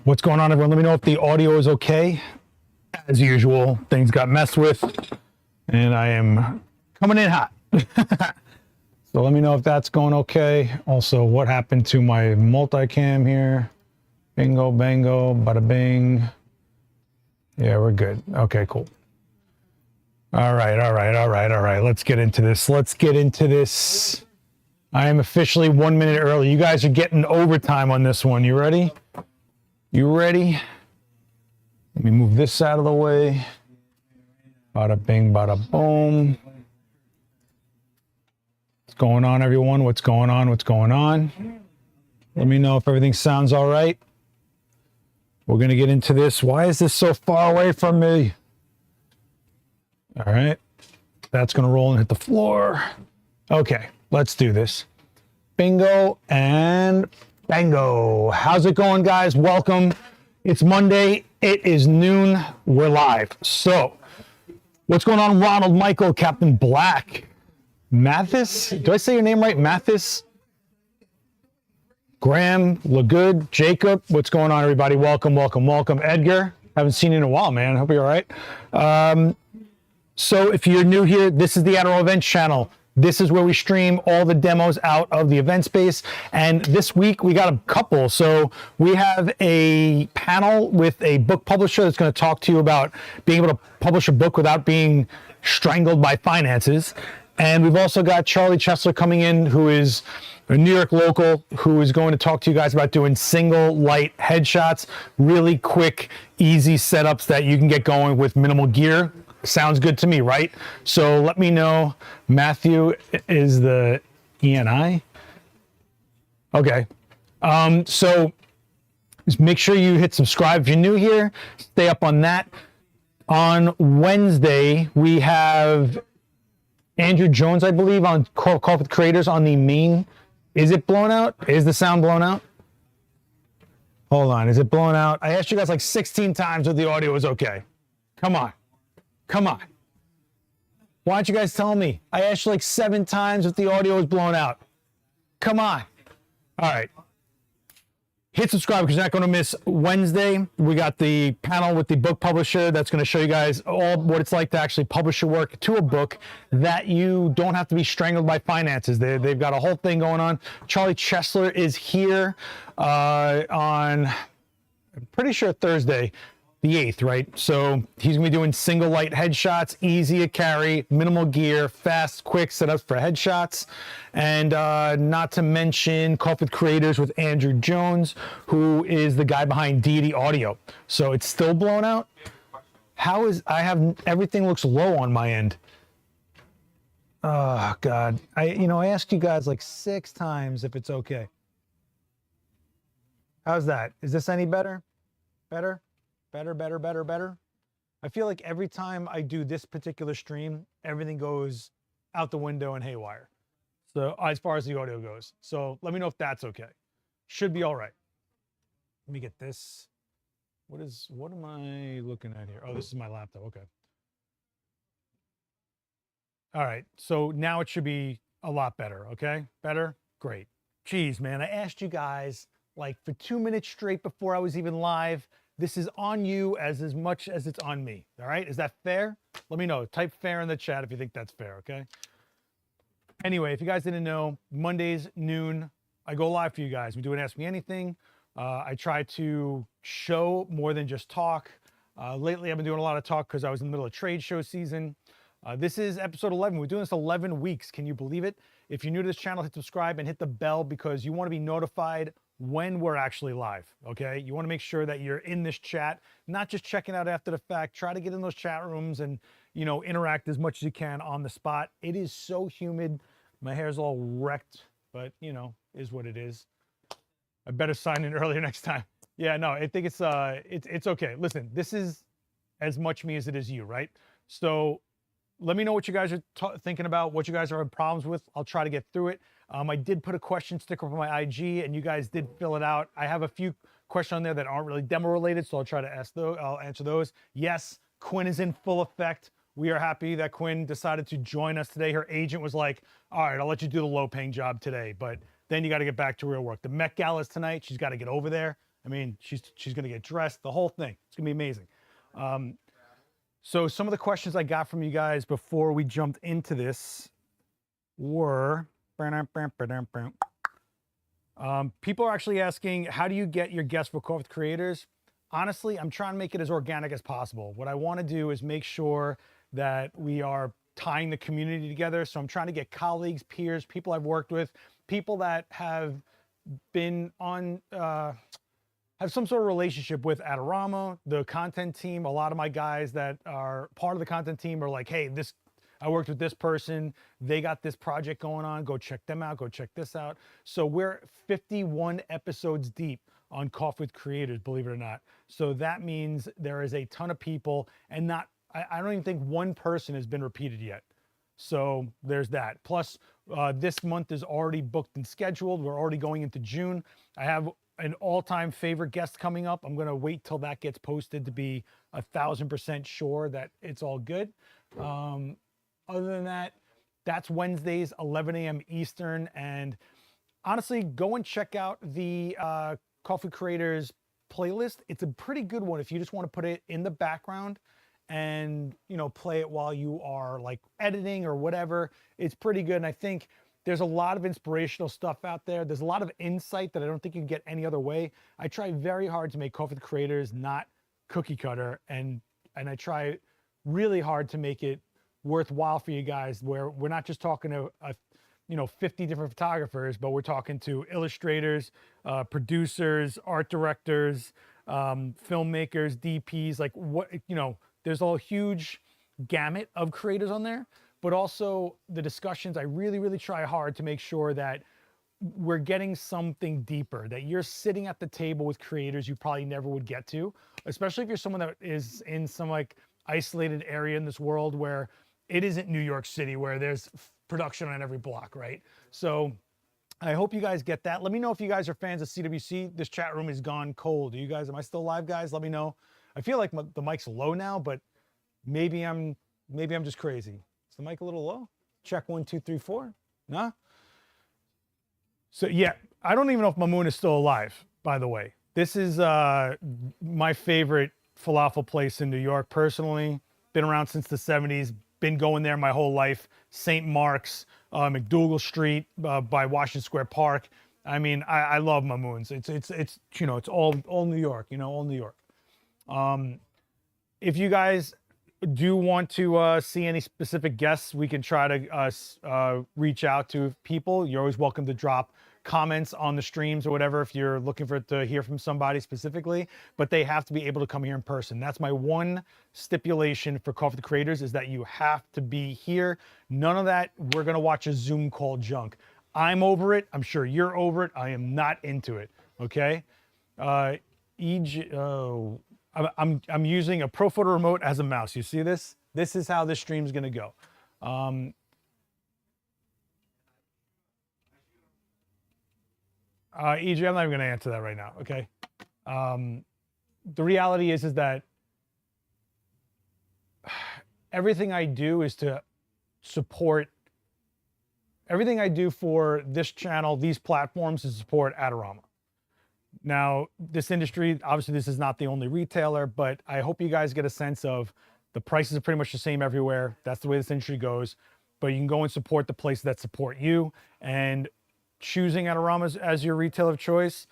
What's going on, everyone? Let me know if the audio is okay. As usual, things got messed with, and I am coming in hot. So let me know if that's going okay. Also, what happened to my multicam here? Bingo, bango, bada bing. Yeah, we're good. Okay, cool. All right. Let's get into this. I am officially 1 minute early. You guys are getting overtime on this one. You ready? You ready? Let me move this out of the way. Bada bing, bada boom. What's going on, everyone? What's going on? Let me know if everything sounds all right. We're going to get into this. Why is this so far away from me? All right. That's going to roll and hit the floor. Okay, let's do this. Bingo and bango. How's it going, guys? Welcome. It's Monday. It is noon. We're live. So, what's going on, Ronald, Michael, Captain Black, Mathis? Do I say your name right? Mathis? Graham, LaGood, Jacob. What's going on, everybody? Welcome. Edgar, haven't seen you in a while, man. Hope you're all right. So, if you're new here, this is the Adorama Events channel. This is where we stream all the demos out of the event space. And this week we got a couple. So we have a panel with a book publisher that's going to talk to you about being able to publish a book without being strangled by finances. And we've also got Charlie Chesler coming in, who is a New York local, who is going to talk to you guys about doing single light headshots, really quick, easy setups that you can get going with minimal gear. Sounds good to me, right? So let me know. Matthew is the ENI. Okay. So just make sure you hit subscribe if you're new here. Stay up on that. On Wednesday, we have Andrew Jones, I believe, on Call with Creators on the main. Is it blown out? Is the sound blown out? Hold on. Is it blown out? I asked you guys like 16 times if the audio was okay. Come on. Why aren't you guys telling me? I asked you like 7 times if the audio was blown out. Come on. All right. Hit subscribe because you're not going to miss Wednesday. We got the panel with the book publisher that's going to show you guys all what it's like to actually publish your work to a book that you don't have to be strangled by finances. They've got a whole thing going on. Charlie Chesler is here on, I'm pretty sure Thursday, the 8th, right? So he's gonna be doing single light headshots, easy to carry, minimal gear, fast, quick setups for headshots. And not to mention Call with Creators with Andrew Jones, who is the guy behind Deity Audio. So it's still blown out. Everything looks low on my end. Oh God, I asked you guys like 6 times if it's okay. How's that? Is this any better? Better? I feel like every time I do this particular stream, everything goes out the window and haywire. So as far as the audio goes. So let me know if that's okay. Should be all right. Let me get this. What am I looking at here? Oh, this is my laptop. Okay. All right. So now it should be a lot better. Okay. Better? Great. Jeez, man. I asked you guys like for 2 minutes straight before I was even live. This is on you as much as it's on me. All right? Is that fair? Let me know. Type fair in the chat if you think that's fair, okay? Anyway, if you guys didn't know, Mondays, noon, I go live for you guys. We do an Ask Me Anything. I try to show more than just talk. Lately, I've been doing a lot of talk because I was in the middle of trade show season. This is episode 11. We're doing this 11 weeks. Can you believe it? If you're new to this channel, hit subscribe and hit the bell because you want to be notified when we're actually live, okay? You want to make sure that you're in this chat, not just checking out after the fact. Try to get in those chat rooms and, interact as much as you can on the spot. It is so humid. My hair's all wrecked, but, is what it is. I better sign in earlier next time. Yeah, no, I think it's okay. Listen, this is as much me as it is you, right? So let me know what you guys are thinking about, what you guys are having problems with. I'll try to get through it. I did put a question sticker for my IG, and you guys did fill it out. I have a few questions on there that aren't really demo related, so I'll try to I'll answer those. Yes, Quinn is in full effect. We are happy that Quinn decided to join us today. Her agent was like, all right, I'll let you do the low-paying job today, but then you got to get back to real work. The Met Gala is tonight. She's got to get over there. I mean, she's gonna get dressed, the whole thing. It's gonna be amazing. So some of the questions I got from you guys before we jumped into this were, people are actually asking, how do you get your guests for Coffee with Creators? Honestly, I'm trying to make it as organic as possible. What I want to do is make sure that we are tying the community together. So I'm trying to get colleagues, peers, people I've worked with, people that have been on, have some sort of relationship with Adorama, the content team. A lot of my guys that are part of the content team are like, hey, I worked with this person, they got this project going on, go check them out, go check this out. So we're 51 episodes deep on Coffee with Creators, believe it or not. So that means there is a ton of people, and I don't even think one person has been repeated yet. So there's that. Plus, this month is already booked and scheduled. We're already going into June. I have an all-time favorite guest coming up. I'm gonna wait till that gets posted to be 1,000% sure that it's all good. Other than that, that's Wednesdays, 11 a.m. Eastern. And honestly, go and check out the Coffee Creators playlist. It's a pretty good one if you just want to put it in the background and, you know, play it while you are like editing or whatever. It's pretty good. And I think there's a lot of inspirational stuff out there. There's a lot of insight that I don't think you can get any other way. I try very hard to make Coffee Creators not cookie cutter, and I try really hard to make it worthwhile for you guys, where we're not just talking to 50 different photographers, but we're talking to illustrators, producers, art directors, filmmakers, DPs, like what, there's a huge gamut of creators on there, but also the discussions. I really, really try hard to make sure that we're getting something deeper, that you're sitting at the table with creators you probably never would get to, especially if you're someone that is in some like isolated area in this world where it isn't New York City, where there's production on every block, right? So I hope you guys get that. Let me know if you guys are fans of CWC. This chat room is gone cold. Are you guys, am I still live, guys? Let me know. I feel like the mic's low now, but maybe I'm just crazy. Is the mic a little low? Check 1, 2, 3, 4. Nah? So yeah, I don't even know if Mamoon is still alive, by the way. This is my favorite falafel place in New York, personally. Been around since the 70s. Been going there my whole life. St. Mark's, McDougal Street by Washington Square Park. I mean, I love Mamoon's. It's all New York, all New York. If you guys do want to see any specific guests, we can try to reach out to people. You're always welcome to drop comments on the streams or whatever if you're looking to hear from somebody specifically, but they have to be able to come here in person. That's my one stipulation for Coffee with Creators, is that you have to be here. None of that, we're gonna watch a Zoom call junk. I'm over it. I'm sure you're over it. I am not into it, okay? I'm using a Pro Photo remote as a mouse. You see this? This is how this stream's gonna go. EJ, I'm not even gonna answer that right now, okay? The reality is that everything I do is to support, everything I do for this channel, these platforms, is support Adorama. Now, this industry, obviously this is not the only retailer, but I hope you guys get a sense of the prices are pretty much the same everywhere. That's the way this industry goes. But you can go and support the places that support you, and choosing Adorama as your retailer of choice,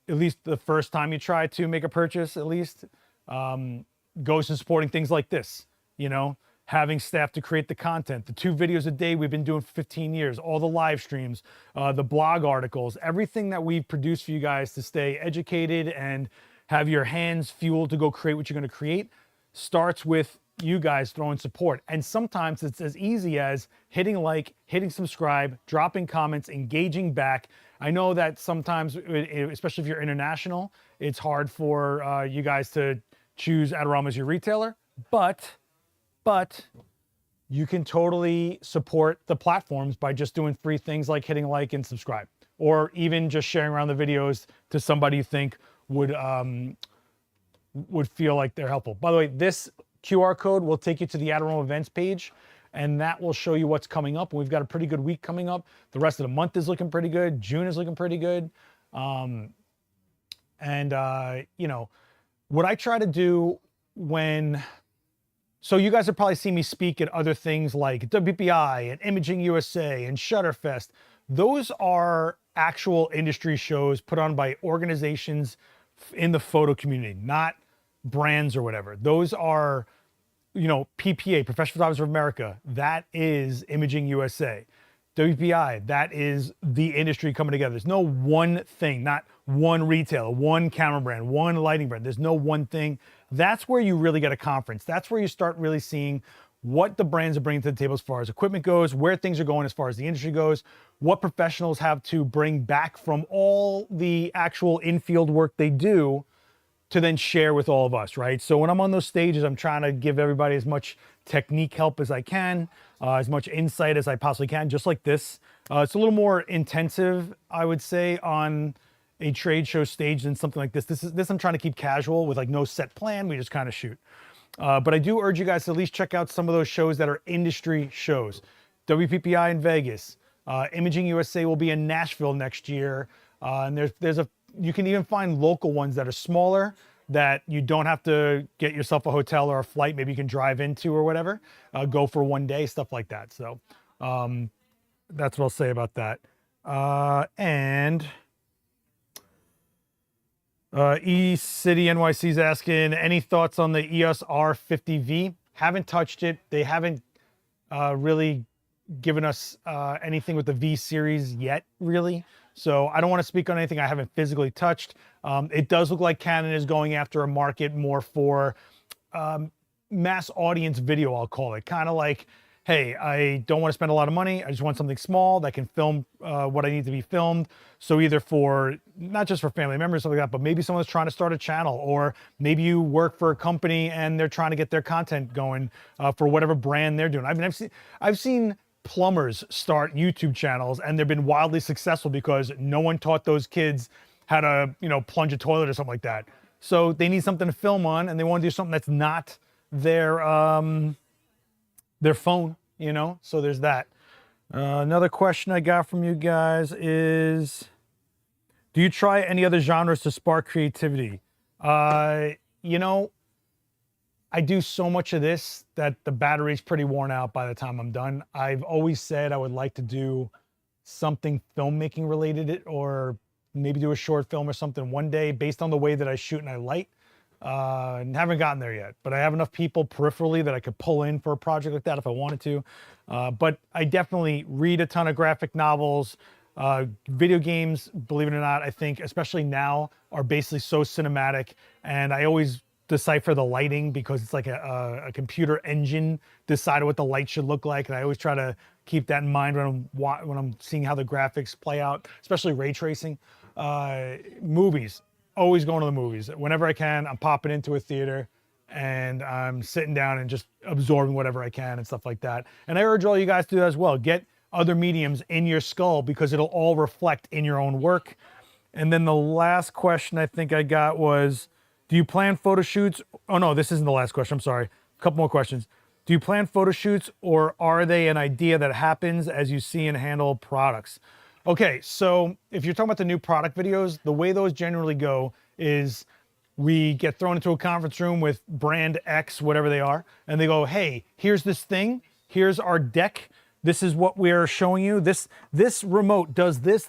at least the first time you try to make a purchase, at least, goes to supporting things like this, having staff to create the content, the 2 videos a day we've been doing for 15 years, all the live streams, the blog articles, everything that we've produced for you guys to stay educated and have your hands fueled to go create what you're going to create, starts with you guys throwing support. And sometimes it's as easy as hitting like, hitting subscribe, dropping comments, engaging back. I know that sometimes, especially if you're international, it's hard for you guys to choose Adorama as your retailer, but you can totally support the platforms by just doing free things like hitting like and subscribe, or even just sharing around the videos to somebody you think would feel like they're helpful. By the way, this QR code will take you to the Adorama events page, and that will show you what's coming up. We've got a pretty good week coming up. The rest of the month is looking pretty good. June is looking pretty good. And, what I try to do so you guys have probably seen me speak at other things like WPI and Imaging USA and Shutterfest. Those are actual industry shows put on by organizations in the photo community, not brands or whatever. Those are, PPA, Professional Photographers of America. That is Imaging USA. WPI, that is the industry coming together. There's no one thing, not one retailer, one camera brand, one lighting brand. There's no one thing. That's where you really get a conference. That's where you start really seeing what the brands are bringing to the table as far as equipment goes, where things are going as far as the industry goes, what professionals have to bring back from all the actual in-field work they do to then share with all of us, right? So when I'm on those stages, I'm trying to give everybody as much technique help as I can, as much insight as I possibly can, just like this. It's a little more intensive, I would say, on a trade show stage than something like this. This I'm trying to keep casual with like no set plan. We just kind of shoot. But I do urge you guys to at least check out some of those shows that are industry shows. WPPI in Vegas. Imaging USA will be in Nashville next year. And you can even find local ones that are smaller that you don't have to get yourself a hotel or a flight. Maybe you can drive into or whatever, go for one day, stuff like that. So that's what I'll say about that. E-City NYC is asking, any thoughts on the EOS R50V? Haven't touched it. They haven't really given us anything with the V series yet, really. So I don't want to speak on anything I haven't physically touched. It does look like Canon is going after a market more for mass audience video, I'll call it. Kind of like, hey, I don't want to spend a lot of money. I just want something small that can film what I need to be filmed. So either for, not just for family members, something like that, but maybe someone's trying to start a channel, or maybe you work for a company and they're trying to get their content going for whatever brand they're doing. I mean, I've seen plumbers start YouTube channels and they've been wildly successful because no one taught those kids how to, plunge a toilet or something like that. So they need something to film on and they want to do something that's not their phone, so there's that. Another question I got from you guys is, do you try any other genres to spark creativity? I do so much of this that the battery's pretty worn out by the time I'm done. I've always said I would like to do something filmmaking related, or maybe do a short film or something one day based on the way that I shoot and I light. And haven't gotten there yet, but I have enough people peripherally that I could pull in for a project like that if I wanted to. But I definitely read a ton of graphic novels. Video games, believe it or not, I think, especially now, are basically so cinematic, and I always decipher the lighting because it's like a computer engine decided what the light should look like, and I always try to keep that in mind when I'm seeing how the graphics play out, especially ray tracing. Movies. Always going to the movies. Whenever I can, I'm popping into a theater and I'm sitting down and just absorbing whatever I can and stuff like that. And I urge all you guys to do that as well. Get other mediums in your skull because it'll all reflect in your own work. And then the last question I think I got was, do you plan photo shoots? Oh no, this isn't the last question. I'm sorry. A couple more questions. Do you plan photo shoots, or are they an idea that happens as you see and handle products? Okay, so if you're talking about the new product videos, the way those generally go is we get thrown into a conference room with brand X, whatever they are, and they go, hey, here's this thing, here's our deck, this is what we're showing you, this remote does this,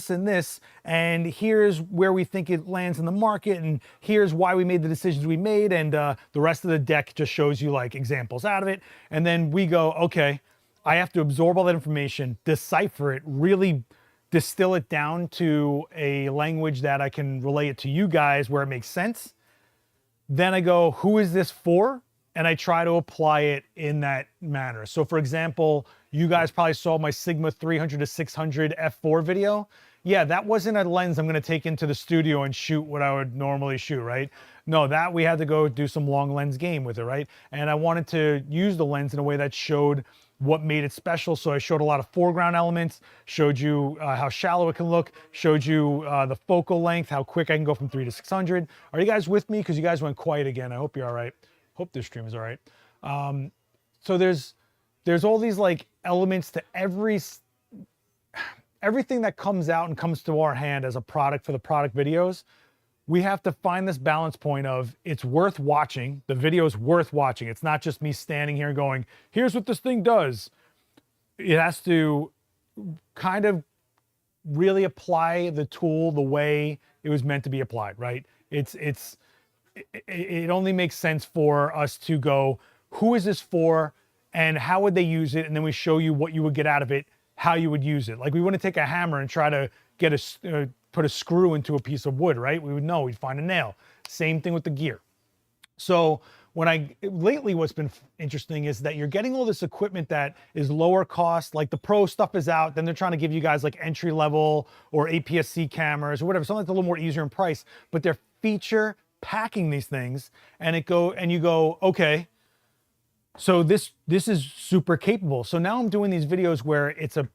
and this, and here's where we think it lands in the market, and here's why we made the decisions we made, and the rest of the deck just shows you like examples out of it, and then we go, okay, I have to absorb all that information, decipher it, really distill it down to a language that I can relay it to you guys where it makes sense. Then I go, who is this for? And I try to apply it in that manner. So for example, you guys probably saw my Sigma 300 to 600 f4 video. Yeah, that wasn't a lens I'm gonna take into the studio and shoot what I would normally shoot, right? No, that we had to go do some long lens game with it, right? And I wanted to use the lens in a way that showed what made it special. So I showed a lot of foreground elements, showed you how shallow it can look, showed you the focal length, how quick I can go from 3 to 600. Are you guys with me? Because you guys went quiet again. I hope you're all right. Hope this stream is all right. So there's all these like elements to everything that comes out and comes to our hand as a product for the product videos. we have to find this balance point of it's worth watching. The video is worth watching. It's not just me standing here and going, here's what this thing does. It has to kind of really apply the tool the way it was meant to be applied, right? It only makes sense for us to go, who is this for and how would they use it? And then we show you what you would get out of it, how you would use it. Like we wouldn't take a hammer and try to get put a screw into a piece of wood, right? We would know, we'd find a nail. Same thing with the gear. So lately what's been interesting is that you're getting all this equipment that is lower cost, like the pro stuff is out, then they're trying to give you guys like entry level or APS-C cameras or whatever, something that's a little more easier in price, but they're feature packing these things and you go, okay, so this is super capable. So now I'm doing these videos where it's a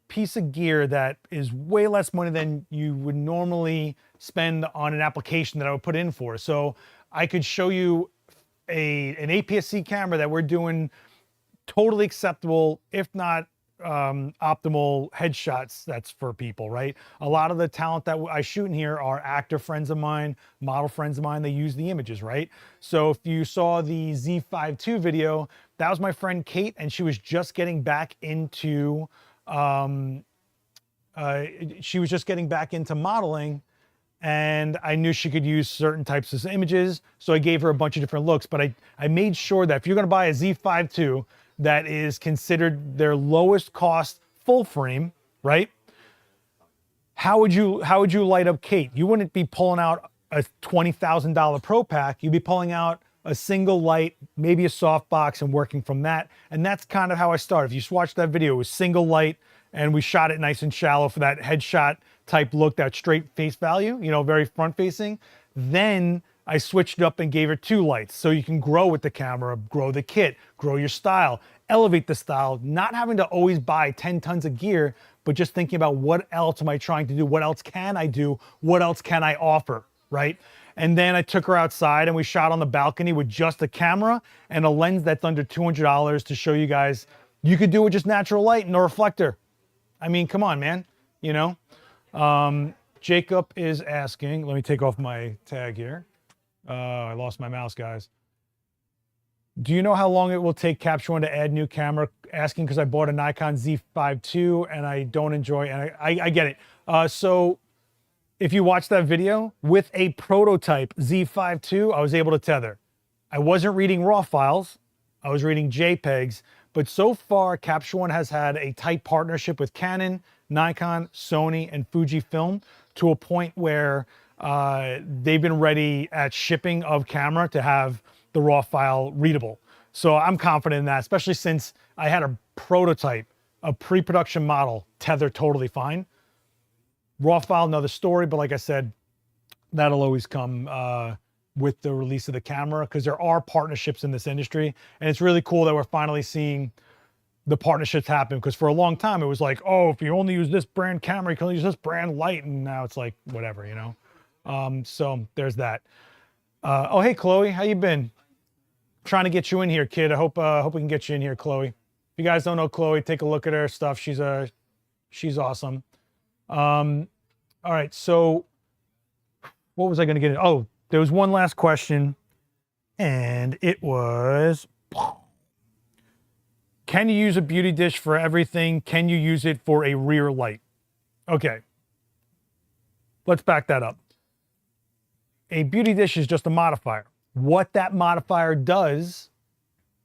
piece of gear that is way less money than you would normally spend on an application that I would put in for. So I could show you an APS-C camera that we're doing totally acceptable, if not optimal headshots. That's for people, right? A lot of the talent that I shoot in here are actor friends of mine, model friends of mine. They use the images, right? So if you saw the Z5 II video, that was my friend Kate, and she was just getting back into modeling, and I knew she could use certain types of images, so I gave her a bunch of different looks. But I made sure that if you're going to buy a Z5 II that is considered their lowest cost full frame, right? How would you light up Kate? You wouldn't be pulling out a $20,000 Pro Pack. You'd be pulling out a single light, maybe a softbox, and working from that. And that's kind of how I started. If you watched that video, it was single light, and we shot it nice and shallow for that headshot type look, that straight face value, you know, very front facing. Then I switched it up and gave her 2 lights, so you can grow with the camera, grow the kit, grow your style, elevate the style, not having to always buy 10 tons of gear, but just thinking about what else am I trying to do? What else can I do? What else can I offer, right? And then I took her outside and we shot on the balcony with just a camera and a lens that's under $200 to show you guys you could do it with just natural light and no reflector. I mean, come on, man, you know? Jacob is asking, let me take off my tag here. I lost my mouse, guys. Do you know how long it will take Capture One to add new camera? Asking because I bought a Nikon Z5 II and I don't enjoy, and I get it. So if you watch that video, with a prototype Z5 II, I was able to tether. I wasn't reading RAW files, I was reading JPEGs, but so far Capture One has had a tight partnership with Canon, Nikon, Sony, and Fujifilm to a point where they've been ready at shipping of camera to have the RAW file readable. So I'm confident in that, especially since I had a prototype, a pre-production model, tether totally fine. RAW file, another story, but like I said, that'll always come with the release of the camera, because there are partnerships in this industry, and it's really cool that we're finally seeing the partnerships happen, because for a long time it was like, oh, if you only use this brand camera, you can only use this brand light, and now it's like, whatever, you know? So there's that. Oh, hey, Chloe, how you been? Trying to get you in here, kid. I hope we can get you in here, Chloe. If you guys don't know Chloe, take a look at her stuff. She's awesome. All right, so what was I going to get in? Oh, there was one last question, and it was, can you use a beauty dish for everything? Can you use it for a rear light? Okay, let's back that up. A beauty dish is just a modifier. What that modifier does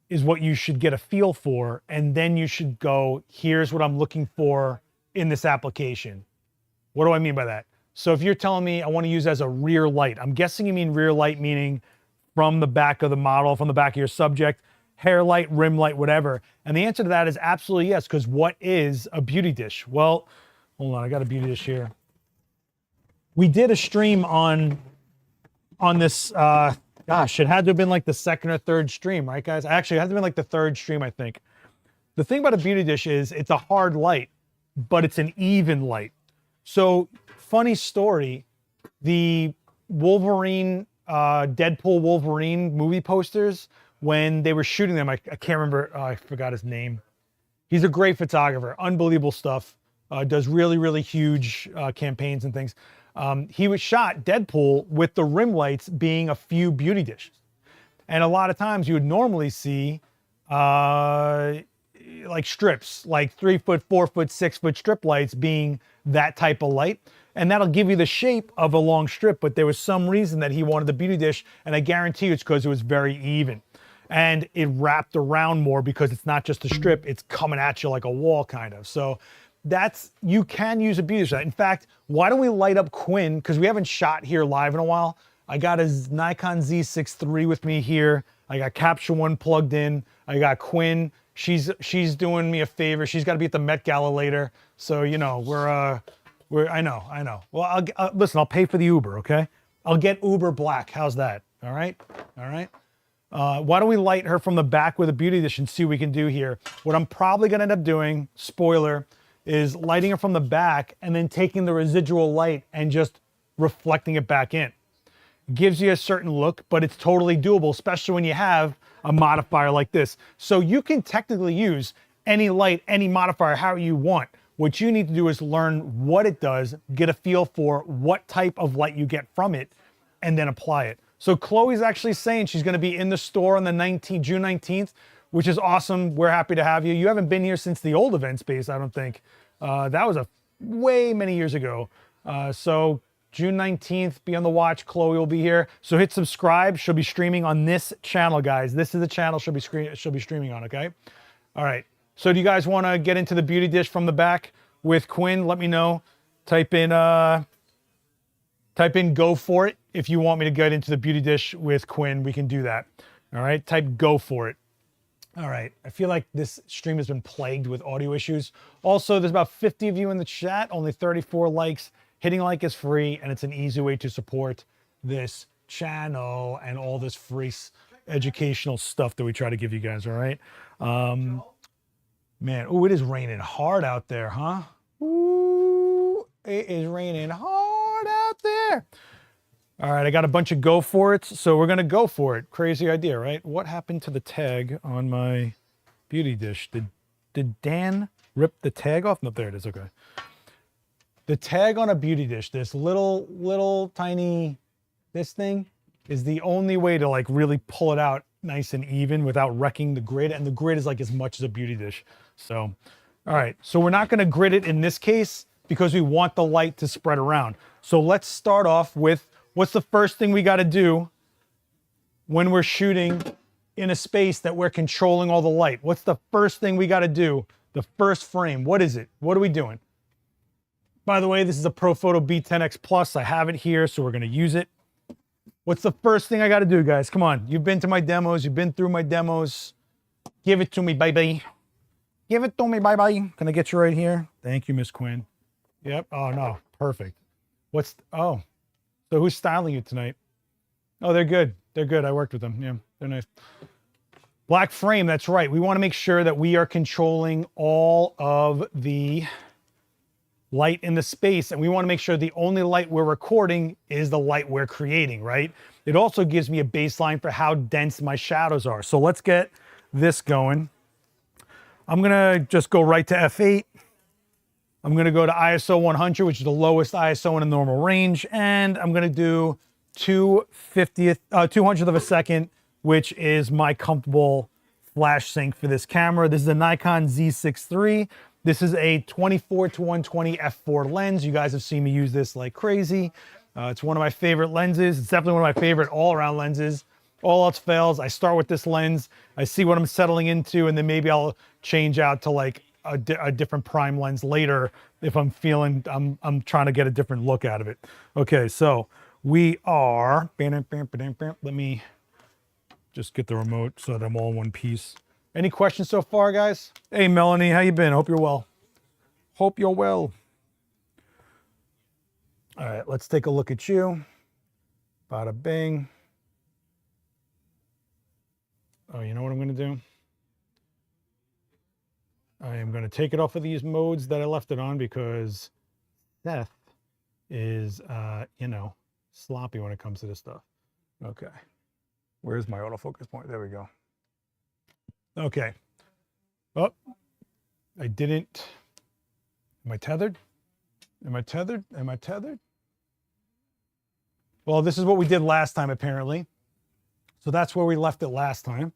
is what you should get a feel for, and then you should go, here's what I'm looking for in this application. What do I mean by that? So if you're telling me I want to use as a rear light, I'm guessing you mean rear light meaning from the back of the model, from the back of your subject, hair light, rim light, whatever. And the answer to that is absolutely yes, because what is a beauty dish? Well, hold on, I got a beauty dish here. We did a stream on this, gosh, it had to have been like the second or third stream, right, guys? Actually, it had to have been like the third stream, I think. The thing about a beauty dish is it's a hard light, but it's an even light. So, funny story, the Wolverine, Deadpool Wolverine movie posters, when they were shooting them, I can't remember, I forgot his name. He's a great photographer, unbelievable stuff, does really, really huge campaigns and things. He was shot Deadpool with the rim lights being a few beauty dishes. And a lot of times you would normally see like strips, like 3 foot, 4 foot, 6 foot strip lights being that type of light. And that'll give you the shape of a long strip, but there was some reason that he wanted the beauty dish, and I guarantee you it's because it was very even. And it wrapped around more because it's not just a strip, it's coming at you like a wall kind of. So that's, you can use a beauty dish. In fact, why don't we light up Quinn? Because we haven't shot here live in a while. I got his Nikon Z6 III with me here. I got Capture One plugged in. I got Quinn. She's doing me a favor. She's got to be at the Met Gala later. So, you know, I know. Well, listen, I'll pay for the Uber, okay? I'll get Uber Black. How's that? All right? All right? Why don't we light her from the back with a beauty dish and see what we can do here? What I'm probably going to end up doing, spoiler, is lighting her from the back and then taking the residual light and just reflecting it back in. Gives you a certain look, but it's totally doable, especially when you have a modifier like this. So you can technically use any light, any modifier, how you want. What you need to do is learn what it does, get a feel for what type of light you get from it, and then apply it. So Chloe's actually saying she's going to be in the store on the June 19th, which is awesome. We're happy to have you. You haven't been here since the old event space, I don't think. That was way many years ago. So June 19th, be on the watch. Chloe will be here. So hit subscribe. She'll be streaming on this channel, guys. This is the channel she'll be streaming on, okay? All right. So do you guys want to get into the beauty dish from the back with Quinn? Let me know. Type in go for it. If you want me to get into the beauty dish with Quinn, we can do that. All right. Type go for it. All right. I feel like this stream has been plagued with audio issues. Also, there's about 50 of you in the chat, only 34 likes. Hitting like is free, and it's an easy way to support this channel and all this free educational stuff that we try to give you guys, all right? Man, oh, it is raining hard out there, huh? Ooh, it is raining hard out there. All right, I got a bunch of go for it, so we're gonna go for it. Crazy idea, right? What happened to the tag on my beauty dish? Did Dan rip the tag off? No, there it is, okay. The tag on a beauty dish, this little tiny, this thing is the only way to like really pull it out nice and even without wrecking the grid. And the grid is like as much as a beauty dish. So, all right. So we're not going to grid it in this case because we want the light to spread around. So let's start off with what's the first thing we got to do when we're shooting in a space that we're controlling all the light? What's the first thing we got to do? The first frame, what is it? What are we doing? By the way, this is a ProPhoto B10X Plus. I have it here, so we're going to use it. What's the first thing I got to do, guys? Come on. You've been to my demos. You've been through my demos. Give it to me, baby. Give it to me, bye-bye. Can I get you right here? Thank you, Miss Quinn. Yep. Oh, no. Perfect. Oh. So who's styling you tonight? Oh, they're good. They're good. I worked with them. Yeah, they're nice. Black frame. That's right. We want to make sure that we are controlling all of the light in the space, and we want to make sure the only light we're recording is the light we're creating, right? It also gives me a baseline for how dense my shadows are. So let's get this going. I'm gonna just go right to f8. I'm gonna go to ISO 100, which is the lowest ISO in a normal range, and I'm gonna do 200th of a second, which is my comfortable flash sync for this camera. This is a Nikon Z6 III. This is a 24-120 f4 lens. You guys have seen me use this like crazy. It's one of my favorite lenses. It's definitely one of my favorite all-around lenses. All else fails, I start with this lens. I see what I'm settling into, and then maybe I'll change out to like a different prime lens later if I'm feeling I'm trying to get a different look out of it. Okay, so we are. Let me just get the remote so that I'm all in one piece. Any questions so far, guys? Hey, Melanie, how you been? Hope you're well. Hope you're well. All right, let's take a look at you. Bada bing. Oh, you know what I'm going to do? I am going to take it off of these modes that I left it on because Seth is, you know, sloppy when it comes to this stuff. Okay. Where's my autofocus point? There we go. Okay. Oh, I didn't. Am I tethered? Am I tethered? Am I tethered? Well, this is what we did last time, apparently. So that's where we left it last time.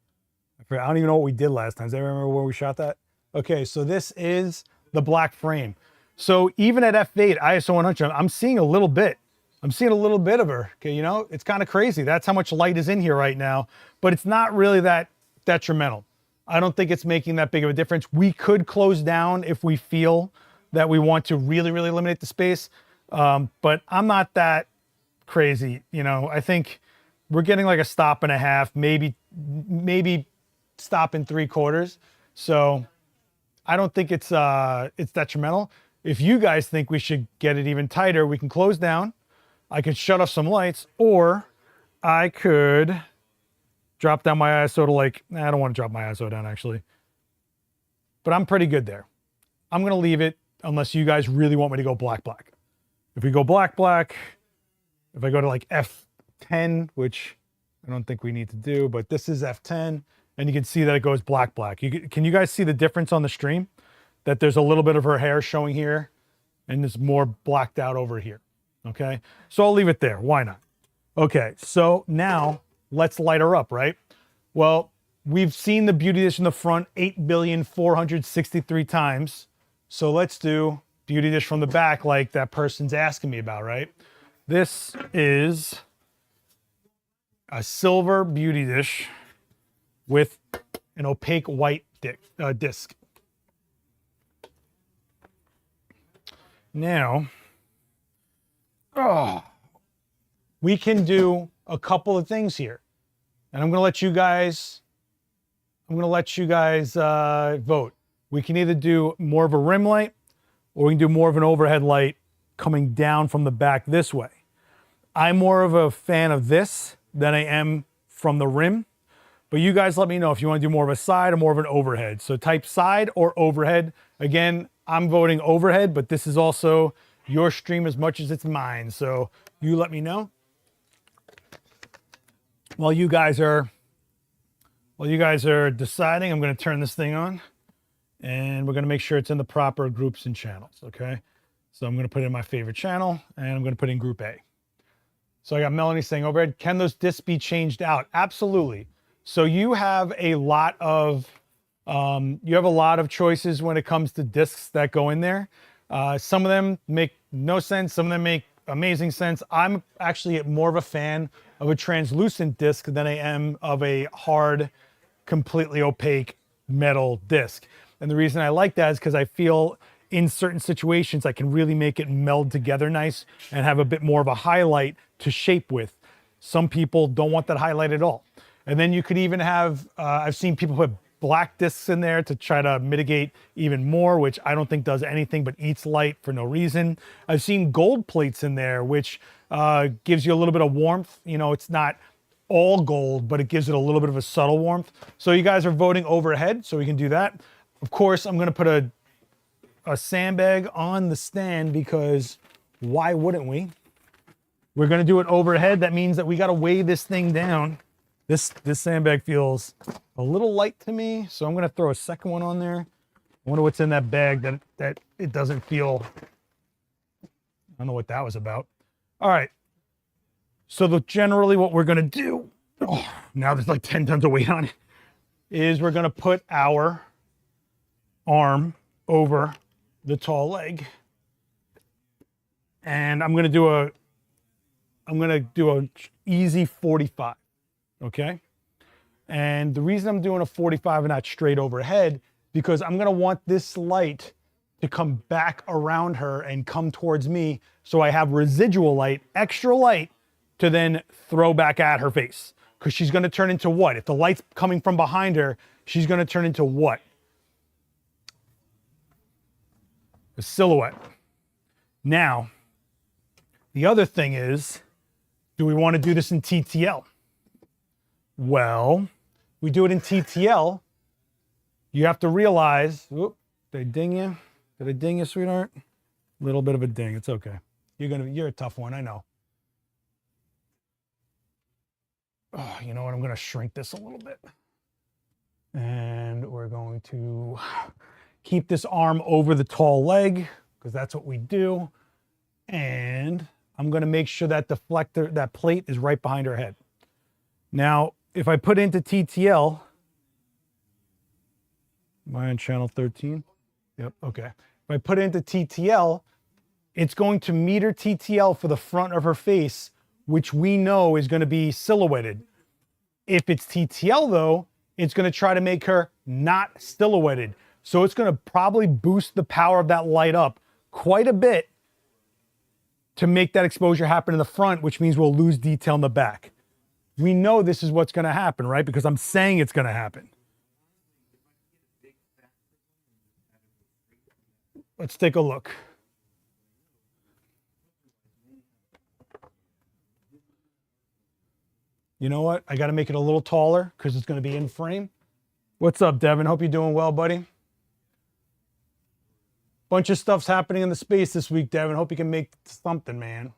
I don't even know what we did last time. Does anyone remember where we shot that? Okay, so this is the black frame. So even at f8, ISO 100, I'm seeing a little bit. I'm seeing a little bit of her. Okay, you know, it's kind of crazy. That's how much light is in here right now, but it's not really that detrimental. I don't think it's making that big of a difference. We could close down if we feel that we want to really, really eliminate the space. But I'm not that crazy. You know, I think we're getting like a stop and a half, maybe stop in 3/4. So I don't think it's detrimental. If you guys think we should get it even tighter, we can close down. I could shut off some lights, or I could drop down my ISO to like, I don't want to drop my ISO down actually, but I'm pretty good there. I'm going to leave it unless you guys really want me to go black. If we go black, if I go to like F10, which I don't think we need to do, but this is F10, and you can see that it goes black. Can you guys see the difference on the stream? That there's a little bit of her hair showing here, and there's more blacked out over here. Okay, so I'll leave it there. Why not? Okay, so now let's light her up, right? Well, we've seen the beauty dish in the front 8,463 times. So let's do beauty dish from the back like that person's asking me about, right? This is a silver beauty dish with an opaque white disc. Now, we can do a couple of things here, and I'm going to let you guys vote. We can either do more of a rim light, or we can do more of an overhead light coming down from the back this way. I'm more of a fan of this than I am from the rim, but you guys let me know if you want to do more of a side or more of an overhead. So type side or overhead. Again, I'm voting overhead, but this is also your stream as much as it's mine. So you let me know. While you guys are deciding, I'm going to turn this thing on, and we're going to make sure it's in the proper groups and channels. Okay. So I'm going to put in my favorite channel, and I'm going to put in group A. So I got Melanie saying overhead. Can those discs be changed out? Absolutely. So you have a lot of choices when it comes to discs that go in there. Some of them make no sense. Some of them make amazing sense. I'm actually more of a fan of a translucent disc than I am of a hard, completely opaque metal disc. And the reason I like that is because I feel in certain situations I can really make it meld together nice and have a bit more of a highlight to shape with. Some people don't want that highlight at all. And then you could even have, I've seen people put black discs in there to try to mitigate even more, which I don't think does anything but eats light for no reason. I've seen gold plates in there, which gives you a little bit of warmth. You know, it's not all gold, but it gives it a little bit of a subtle warmth. So you guys are voting overhead, so we can do that. Of course, I'm gonna put a sandbag on the stand because why wouldn't we? We're gonna do it overhead. That means that we gotta weigh this thing down. This sandbag feels a little light to me, so I'm gonna throw a second one on there. I wonder what's in that bag that it doesn't feel. I don't know what that was about. All right. So generally what we're gonna do, now there's like 10 tons of weight on it, is we're gonna put our arm over the tall leg, and I'm gonna do a easy 45. Okay. And the reason I'm doing a 45 and not straight overhead, because I'm going to want this light to come back around her and come towards me. So I have residual light, extra light to then throw back at her face. Because she's going to turn into what? If the light's coming from behind her, she's going to turn into what? A silhouette. Now, the other thing is, do we want to do this in TTL? Well, we do it in TTL. You have to realize, whoop, did I ding you? Did I ding you, sweetheart? A little bit of a ding. It's okay. You're a tough one, I know. Oh, you know what? I'm going to shrink this a little bit. And we're going to keep this arm over the tall leg because that's what we do. And I'm going to make sure that deflector, that plate is right behind her head. Now, if I put into TTL, am I on channel 13? Yep, okay. If I put it into TTL, it's going to meter TTL for the front of her face, which we know is going to be silhouetted. If it's TTL though, it's going to try to make her not silhouetted. So it's going to probably boost the power of that light up quite a bit to make that exposure happen in the front, which means we'll lose detail in the back. We know this is what's going to happen, right? Because I'm saying it's going to happen. Let's take a look. You know what? I got to make it a little taller because it's going to be in frame. What's up, Devin? Hope you're doing well, buddy. Bunch of stuff's happening in the space this week, Devin. Hope you can make something, man.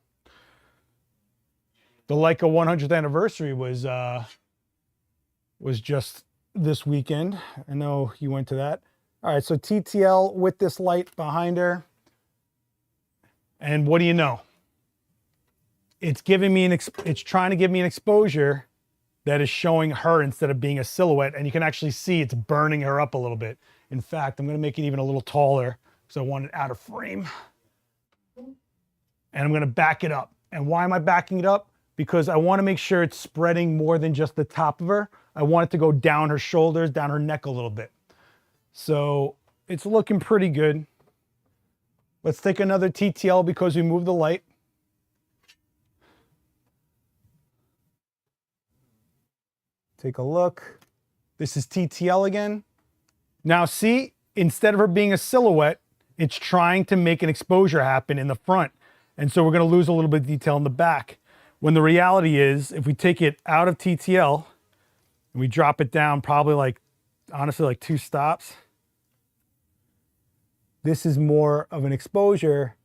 The Leica 100th anniversary was just this weekend. I know you went to that. All right, so TTL with this light behind her. And what do you know? It's giving me it's trying to give me an exposure that is showing her instead of being a silhouette. And you can actually see it's burning her up a little bit. In fact, I'm going to make it even a little taller because I want it out of frame. And I'm going to back it up. And why am I backing it up? Because I want to make sure it's spreading more than just the top of her. I want it to go down her shoulders, down her neck a little bit. So it's looking pretty good. Let's take another TTL because we moved the light. Take a look. This is TTL again. Now see, instead of her being a silhouette, it's trying to make an exposure happen in the front. And so we're going to lose a little bit of detail in the back. When the reality is, if we take it out of TTL and we drop it down probably like, honestly, like 2 stops, this is more of an exposure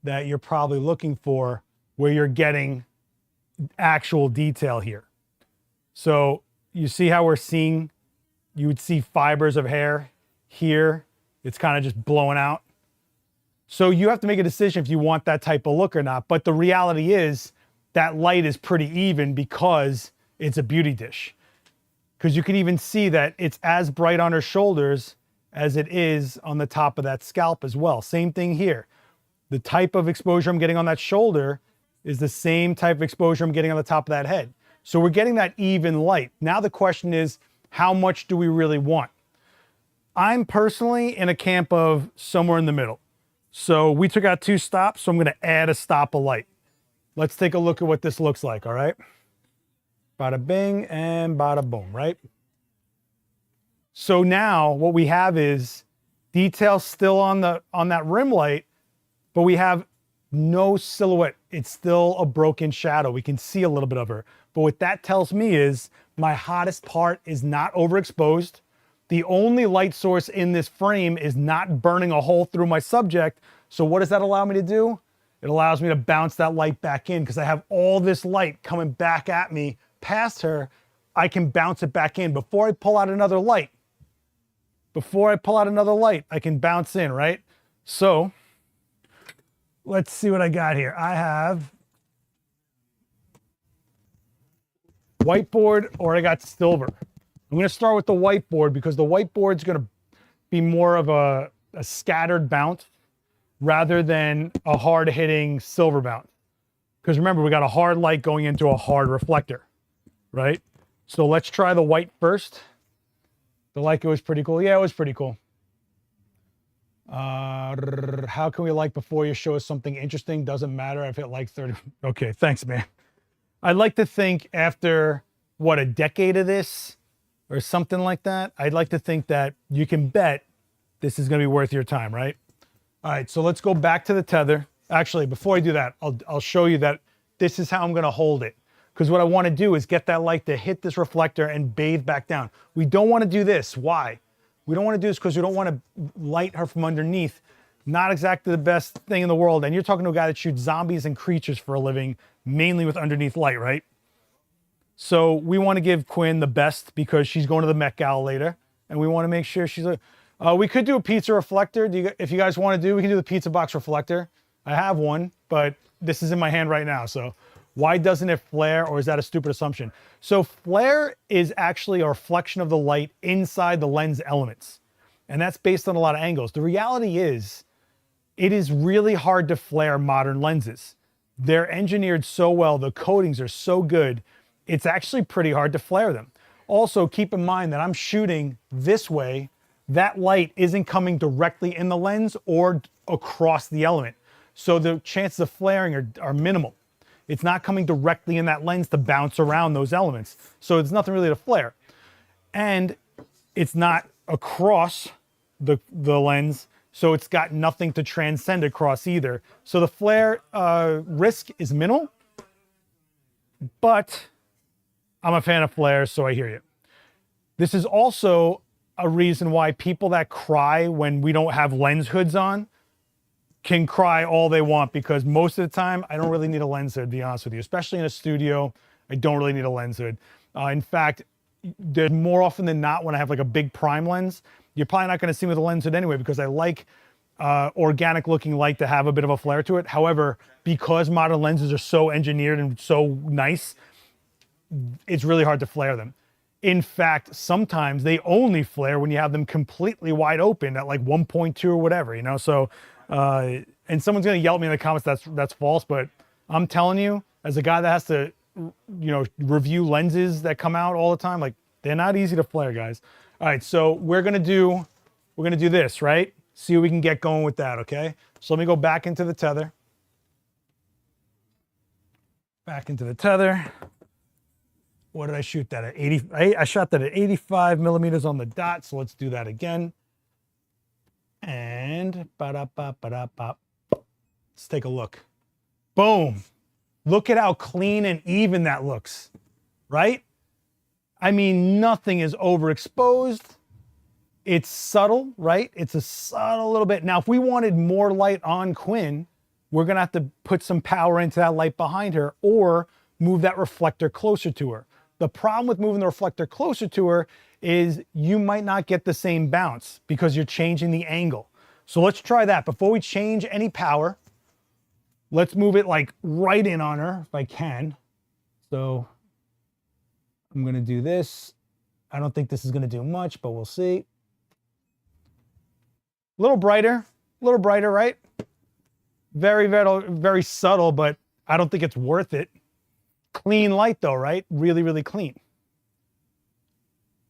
that you're probably looking for where you're getting actual detail here. So you see how we're seeing, you would see fibers of hair here. It's kind of just blowing out. So you have to make a decision if you want that type of look or not. But the reality is that light is pretty even because it's a beauty dish. Because you can even see that it's as bright on her shoulders as it is on the top of that scalp as well. Same thing here. The type of exposure I'm getting on that shoulder is the same type of exposure I'm getting on the top of that head. So we're getting that even light. Now the question is, how much do we really want? I'm personally in a camp of somewhere in the middle. So we took out 2 stops, so I'm going to add a stop of light. Let's take a look at what this looks like, all right? Bada bing and bada boom, right? So now what we have is detail still on that rim light, but we have no silhouette. It's still a broken shadow. We can see a little bit of her. But what that tells me is my hottest part is not overexposed. The only light source in this frame is not burning a hole through my subject. So what does that allow me to do? It allows me to bounce that light back in because I have all this light coming back at me past her. I can bounce it back in before I pull out another light. I can bounce in, right? So let's see what I got here. I have whiteboard or I got silver. I'm going to start with the whiteboard because the whiteboard's going to be more of a scattered bounce rather than a hard-hitting silver bounce. Because remember, we got a hard light going into a hard reflector, right? So let's try the white first. The Leica was pretty cool. Yeah, it was pretty cool. How can we like before you show us something interesting? Doesn't matter. I've hit like 30. Okay, thanks, man. I'd like to think after, what, a decade of this or something like that, I'd like to think that you can bet this is going to be worth your time, right? All right, so let's go back to the tether. Actually, before I do that, I'll show you that this is how I'm going to hold it. Because what I want to do is get that light to hit this reflector and bathe back down. We don't want to do this. Why? We don't want to do this because we don't want to light her from underneath. Not exactly the best thing in the world. And you're talking to a guy that shoots zombies and creatures for a living, mainly with underneath light, right? So we want to give Quinn the best because she's going to the Met Gala later. And we want to make sure she's we could do a pizza reflector. If you guys want to do, we can do the pizza box reflector. I have one, but this is in my hand right now. So why doesn't it flare, or is that a stupid assumption? So flare is actually a reflection of the light inside the lens elements. And that's based on a lot of angles. The reality is, it is really hard to flare modern lenses. They're engineered so well, the coatings are so good, it's actually pretty hard to flare them. Also, keep in mind that I'm shooting this way. That light isn't coming directly in the lens or across the element. So the chances of flaring are minimal. It's not coming directly in that lens to bounce around those elements. So it's nothing really to flare. And it's not across the lens, so it's got nothing to transcend across either. So the flare risk is minimal, but I'm a fan of flares, so I hear you. This is also a reason why people that cry when we don't have lens hoods on can cry all they want, because most of the time I don't really need a lens hood, to be honest with you. Especially in a studio, I don't really need a lens hood. In fact, there's more often than not when I have like a big prime lens, you're probably not going to see me with a lens hood anyway, because I like organic looking light to have a bit of a flare to it. However, because modern lenses are so engineered and so nice, it's really hard to flare them. In fact, sometimes they only flare when you have them completely wide open at like 1.2 or whatever, you know? So, and someone's going to yell at me in the comments that's false, but I'm telling you, as a guy that has to, you know, review lenses that come out all the time, like, they're not easy to flare, guys. All right, so we're gonna do this, right? See what we can get going with that, okay? So let me go back into the tether. Back into the tether. What did I shoot that at? 80, I shot that at 85 millimeters on the dot, so let's do that again. And ba-da-ba-ba-da-ba. Let's take a look. Boom. Look at how clean and even that looks, right? I mean, nothing is overexposed. It's subtle, right? It's a subtle little bit. Now, if we wanted more light on Quinn, we're gonna have to put some power into that light behind her or move that reflector closer to her. The problem with moving the reflector closer to her is you might not get the same bounce because you're changing the angle. So let's try that. Before we change any power, let's move it like right in on her if I can. So I'm gonna do this. I don't think this is gonna do much, but we'll see. A little brighter, right? Very, very, very subtle, but I don't think it's worth it. Clean light though, right? Really, really clean.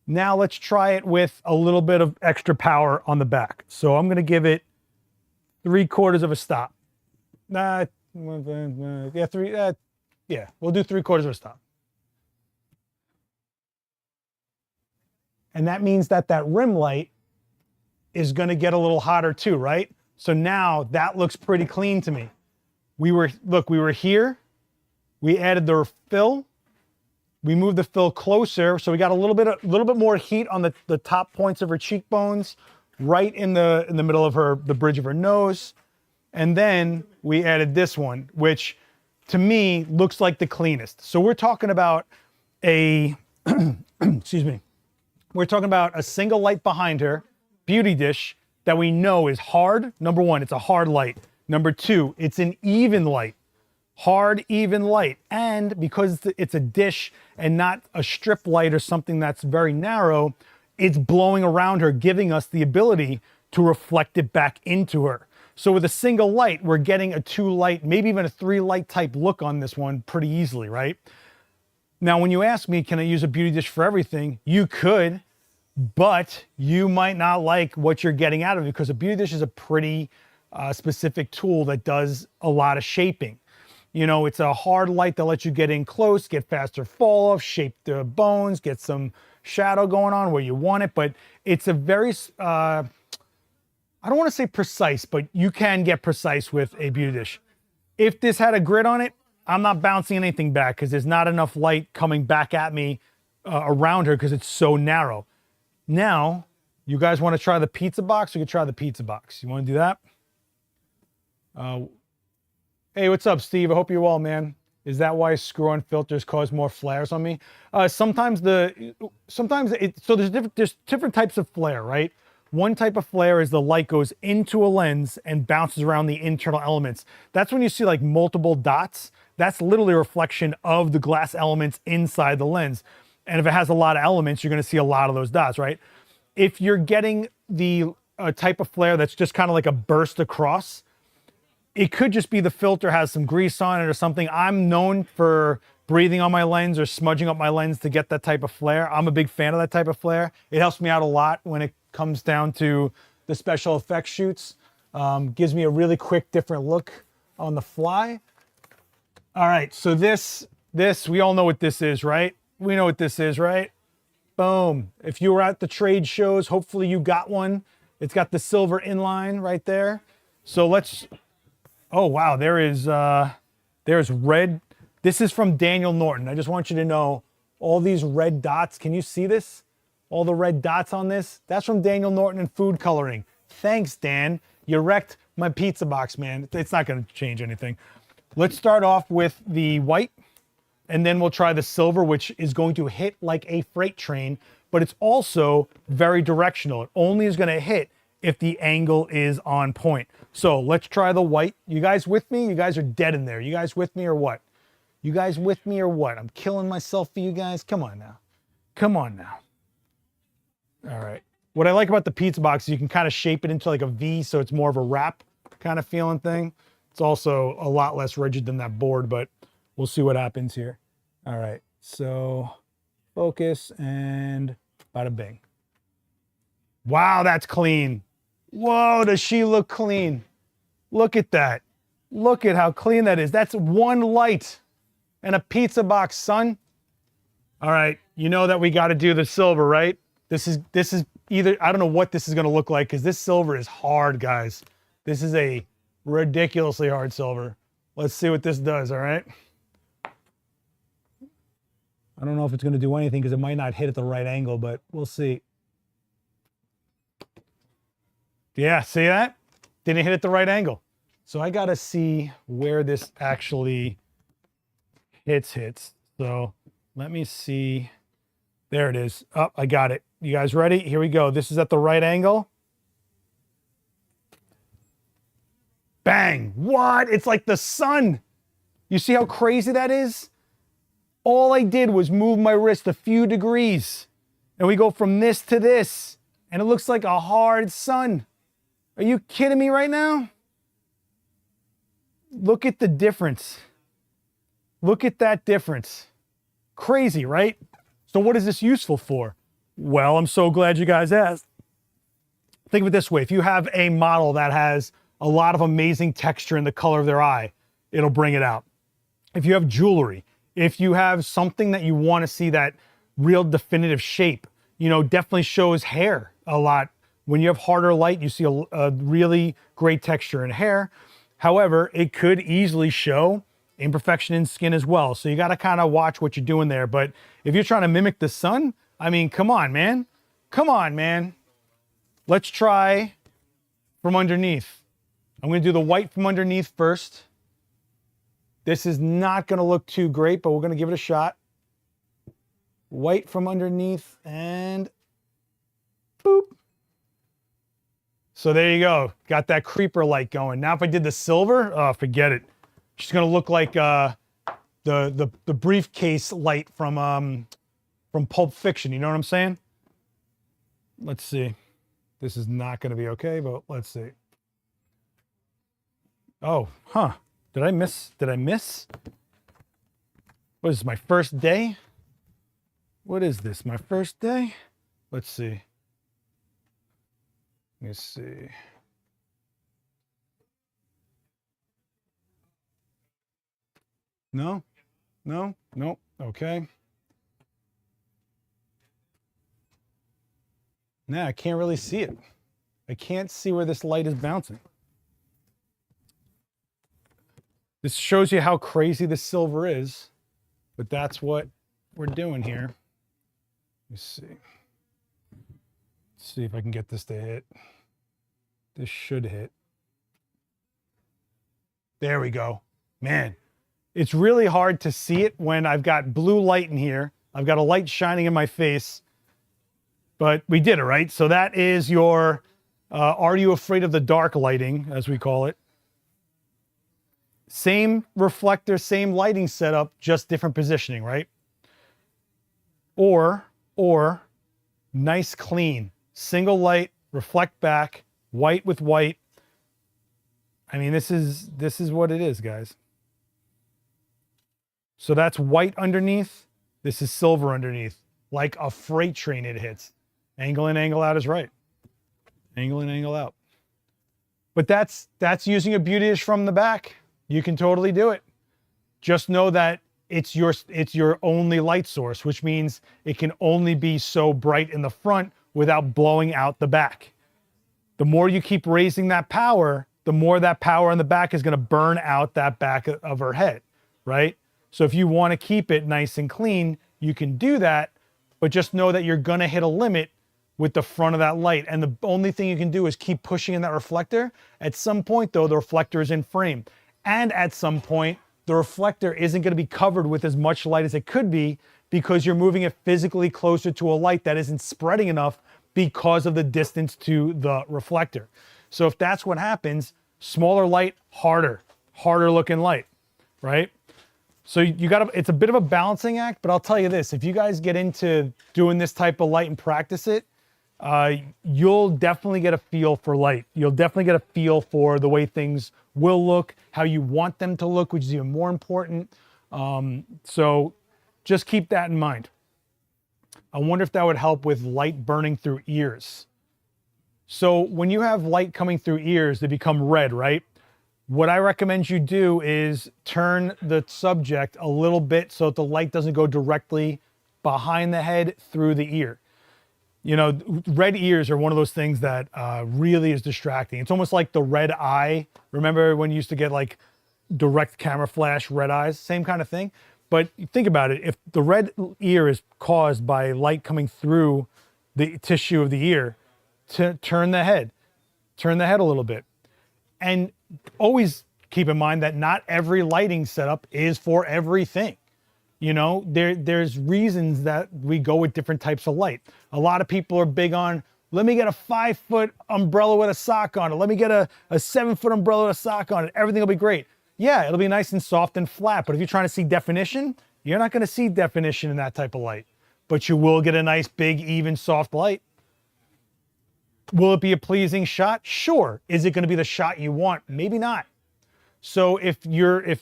Now let's try it with a little bit of extra power on the back. So I'm gonna give it 3/4 of a stop. Yeah, we'll do 3/4 of a stop. And that means that rim light is gonna get a little hotter too, right? So now that looks pretty clean to me. We were here, we added the fill, we moved the fill closer, so we got a little bit more heat on the top points of her cheekbones, right in the middle of the bridge of her nose. And then we added this one, which to me looks like the cleanest. So we're talking about a, excuse me, we're talking about a single light behind her, beauty dish, that we know is hard. Number one, it's a hard light. Number two, it's an even light. Hard, even light. And because it's a dish and not a strip light or something that's very narrow, it's blowing around her, giving us the ability to reflect it back into her. So with a single light, we're getting a 2-light, maybe even a 3-light type look on this one pretty easily, right? Now, when you ask me, can I use a beauty dish for everything? You could, but you might not like what you're getting out of it, because a beauty dish is a pretty specific tool that does a lot of shaping. You know, it's a hard light that lets you get in close, get faster fall off, shape the bones, get some shadow going on where you want it, but it's a very, I don't want to say precise, but you can get precise with a beauty dish. If this had a grid on it, I'm not bouncing anything back because there's not enough light coming back at me around her because it's so narrow. Now, you guys want to try the pizza box? You can try the pizza box. You want to do that? Hey, what's up, Steve? I hope you're well, man. Is that why screw-on filters cause more flares on me? So there's different types of flare, right? One type of flare is the light goes into a lens and bounces around the internal elements. That's when you see like multiple dots. That's literally a reflection of the glass elements inside the lens. And if it has a lot of elements, you're gonna see a lot of those dots, right? If you're getting the type of flare that's just kind of like a burst across, it could just be the filter has some grease on it or something. I'm known for breathing on my lens or smudging up my lens to get that type of flare. I'm a big fan of that type of flare. It helps me out a lot when it comes down to the special effects shoots. Gives me a really quick, different look on the fly. All right, so this, we all know what this is, right? We know what this is, right? Boom. If you were at the trade shows, hopefully you got one. It's got the silver inline right there. So let's, oh wow, there's red. This is from Daniel Norton. I just want you to know all these red dots. Can you see this? All the red dots on this? That's from Daniel Norton and food coloring. Thanks, Dan. You wrecked my pizza box, man. It's not gonna change anything. Let's start off with the white, and then we'll try the silver, which is going to hit like a freight train, but it's also very directional. It only is gonna hit if the angle is on point. So let's try the white. You guys with me? You guys are dead in there. You guys with me or what? You guys with me or what? I'm killing myself for you guys. Come on now. Come on now. All right. What I like about the pizza box is you can kind of shape it into like a V, so it's more of a wrap kind of feeling thing. It's also a lot less rigid than that board, but we'll see what happens here. All right, so focus and bada bing. Wow, that's clean. Whoa, does she look clean? Look at that. Look at how clean that is. That's one light and a pizza box, son. All right, you know that we got to do the silver, right? This is either, I don't know what this is going to look like because this silver is hard, guys. This is a ridiculously hard silver. Let's see what this does, all right? I don't know if it's going to do anything because it might not hit at the right angle, but we'll see. Yeah, see that? Didn't hit at the right angle. So I got to see where this actually hits. So let me see. There it is. Oh, I got it. You guys ready? Here we go. This is at the right angle. Bang. What? It's like the sun. You see how crazy that is? All I did was move my wrist a few degrees, and we go from this to this, and it looks like a hard sun. Are you kidding me right now? Look at the difference. Look at that difference. Crazy, right? So what is this useful for? Well, I'm so glad you guys asked. Think of it this way. If you have a model that has a lot of amazing texture in the color of their eye, it'll bring it out. If you have jewelry, if you have something that you want to see that real definitive shape, you know, definitely shows hair a lot. When you have harder light, you see a really great texture in hair. However, it could easily show imperfection in skin as well. So you got to kind of watch what you're doing there. But if you're trying to mimic the sun, I mean, come on, man. Come on, man. Let's try from underneath. I'm going to do the white from underneath first. This is not going to look too great, but we're going to give it a shot. White from underneath and boop. So there you go. Got that creeper light going. Now if I did the silver, oh, forget it. She's going to look like the briefcase light from Pulp Fiction. You know what I'm saying? Let's see. This is not going to be okay, but let's see. Oh, huh. Did I miss? What is this, my first day? What is this, my first day? Let's see. Let me see. No, nope, okay. Nah, I can't really see it. I can't see where this light is bouncing. This shows you how crazy the silver is, but that's what we're doing here. Let me see. Let's see if I can get this to hit. This should hit. There we go. Man, it's really hard to see it when I've got blue light in here. I've got a light shining in my face, but we did it, right? So that is your, are you afraid of the dark lighting, as we call it. Same reflector, same lighting setup, just different positioning, right? Or nice, clean, single light, reflect back, white with white. I mean, this is what it is, guys. So that's white underneath. This is silver underneath. Like a freight train it hits. Angle in, angle out is right. Angle in, angle out. But that's using a beauty dish from the back. You can totally do it. Just know that it's your only light source, which means it can only be so bright in the front without blowing out the back. The more you keep raising that power, the more that power on the back is going to burn out that back of her head, right? So if you want to keep it nice and clean, you can do that, but just know that you're going to hit a limit with the front of that light. And the only thing you can do is keep pushing in that reflector. At some point though, the reflector is in frame. And at some point, the reflector isn't going to be covered with as much light as it could be because you're moving it physically closer to a light that isn't spreading enough because of the distance to the reflector. So if that's what happens, smaller light, harder looking light, right? So you got to, it's a bit of a balancing act, but I'll tell you this, if you guys get into doing this type of light and practice it, you'll definitely get a feel for light. You'll definitely get a feel for the way things will look, how you want them to look, which is even more important. So just keep that in mind. I wonder if that would help with light burning through ears. So when you have light coming through ears, they become red, right? What I recommend you do is turn the subject a little bit so that the light doesn't go directly behind the head through the ear. You know, red ears are one of those things that really is distracting. It's almost like the red eye. Remember when you used to get like direct camera flash red eyes? Same kind of thing. But think about it. If the red ear is caused by light coming through the tissue of the ear, to turn the head a little bit. And always keep in mind that not every lighting setup is for everything. You know, there's reasons that we go with different types of light. A lot of people are big on, let me get a 5-foot umbrella with a sock on it. Let me get a 7-foot umbrella with a sock on it. Everything will be great. Yeah, it'll be nice and soft and flat. But if you're trying to see definition, you're not going to see definition in that type of light. But you will get a nice, big, even, soft light. Will it be a pleasing shot? Sure. Is it going to be the shot you want? Maybe not. So if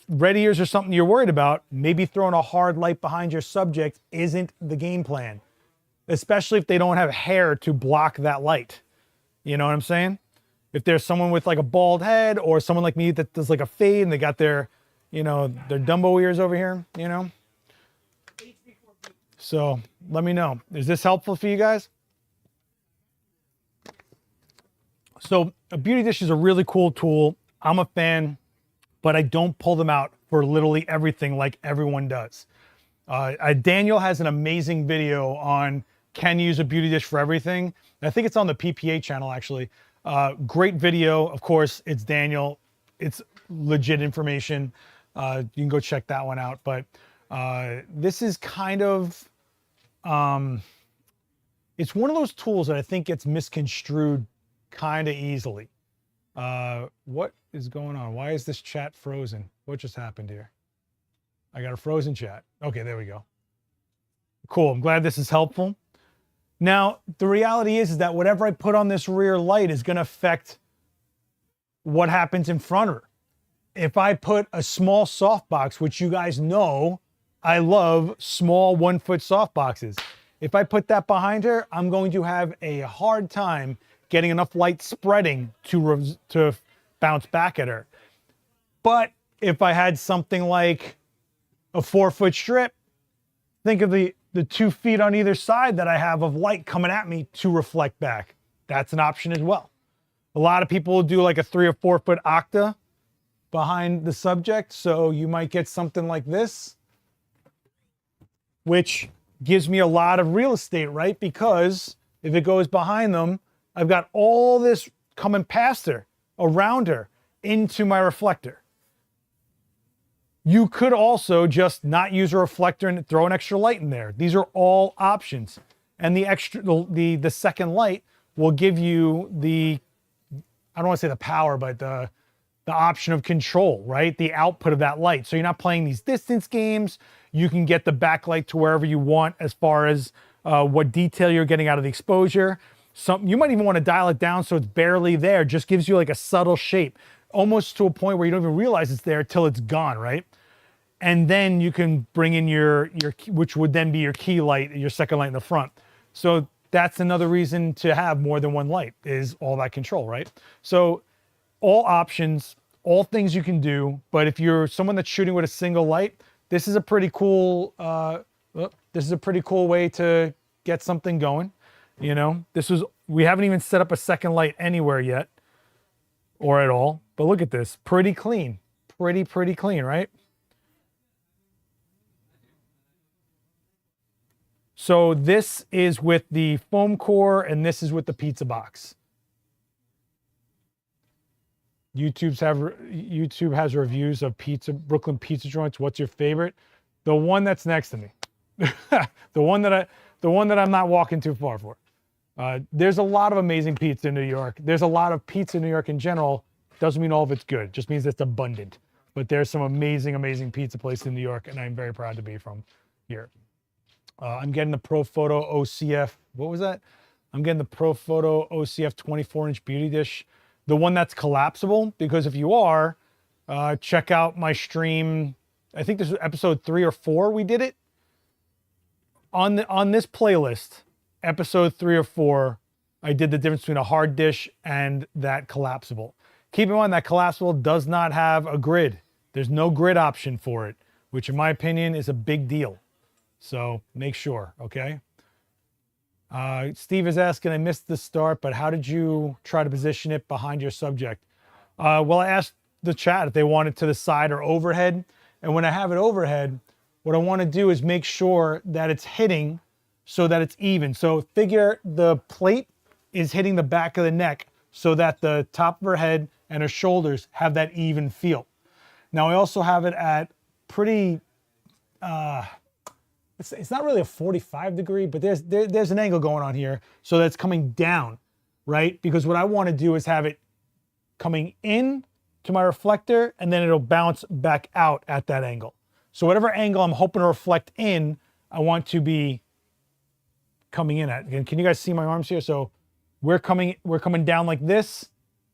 red ears are something you're worried about, maybe throwing a hard light behind your subject isn't the game plan, especially if they don't have hair to block that light. You know what I'm saying? If there's someone with like a bald head or someone like me that does like a fade and they got their, you know, their Dumbo ears over here, you know? So let me know. Is this helpful for you guys? So a beauty dish is a really cool tool. I'm a fan, but I don't pull them out for literally everything like everyone does. Daniel has an amazing video on can you use a beauty dish for everything. I think it's on the PPA channel actually. Great video. Of course, it's Daniel. It's legit information. You can go check that one out. But this is kind of, it's one of those tools that I think gets misconstrued kind of easily. What is going on? Why is this chat frozen? What just happened here? I got a frozen chat. Okay, there we go. Cool. I'm glad this is helpful. Now, the reality is that whatever I put on this rear light is going to affect what happens in front of her. If I put a small softbox, which you guys know, I love small 1-foot softboxes. If I put that behind her, I'm going to have a hard time getting enough light spreading to bounce back at her. But if I had something like a 4-foot strip, think of the 2 feet on either side that I have of light coming at me to reflect back. That's an option as well. A lot of people will do like a 3 or 4 foot octa behind the subject. So you might get something like this, which gives me a lot of real estate, right? Because if it goes behind them, I've got all this coming past her, around her, into my reflector. You could also just not use a reflector and throw an extra light in there. These are all options. And the extra, the second light will give you the, I don't want to say the power, but the option of control, right? The output of that light. So you're not playing these distance games. You can get the backlight to wherever you want as far as what detail you're getting out of the exposure. You might even want to dial it down so it's barely there. Just gives you like a subtle shape, almost to a point where you don't even realize it's there till it's gone, right? And then you can bring in your which would then be your key light, your second light in the front. So that's another reason to have more than one light, is all that control, right? So all options, all things you can do. But if you're someone that's shooting with a single light, this is a pretty cool way to get something going. You know, we haven't even set up a second light anywhere yet or at all. But look at this, pretty clean, pretty clean, right? So this is with the foam core and this is with the pizza box. YouTube has reviews of Brooklyn pizza joints. What's your favorite? The one that's next to me. the one that I'm not walking too far for. There's a lot of amazing pizza in New York. There's a lot of pizza in New York in general. Doesn't mean all of it's good. Just means it's abundant. But there's some amazing pizza places in New York, and I'm very proud to be from here. I'm getting the Profoto OCF. What was that? I'm getting the Profoto OCF 24-inch beauty dish. The one that's collapsible, because if you are, check out my stream. I think this was episode 3 or 4 we did it. On this playlist, episode 3 or 4, I did the difference between a hard dish and that collapsible. Keep in mind that collapsible does not have a grid. There's no grid option for it, which in my opinion is a big deal. So make sure, okay? Steve is asking, I missed the start, but how did you try to position it behind your subject? Well, I asked the chat if they want it to the side or overhead. And when I have it overhead, what I want to do is make sure that it's hitting so that it's even. So figure the plate is hitting the back of the neck so that the top of her head and her shoulders have that even feel. Now I also have it at pretty, it's not really a 45 degree, but there's an angle going on here so that's coming down, right? Because what I want to do is have it coming in to my reflector and then it'll bounce back out at that angle. So whatever angle I'm hoping to reflect in, I want to be coming in at. Again, can you guys see my arms here? So we're coming down like this.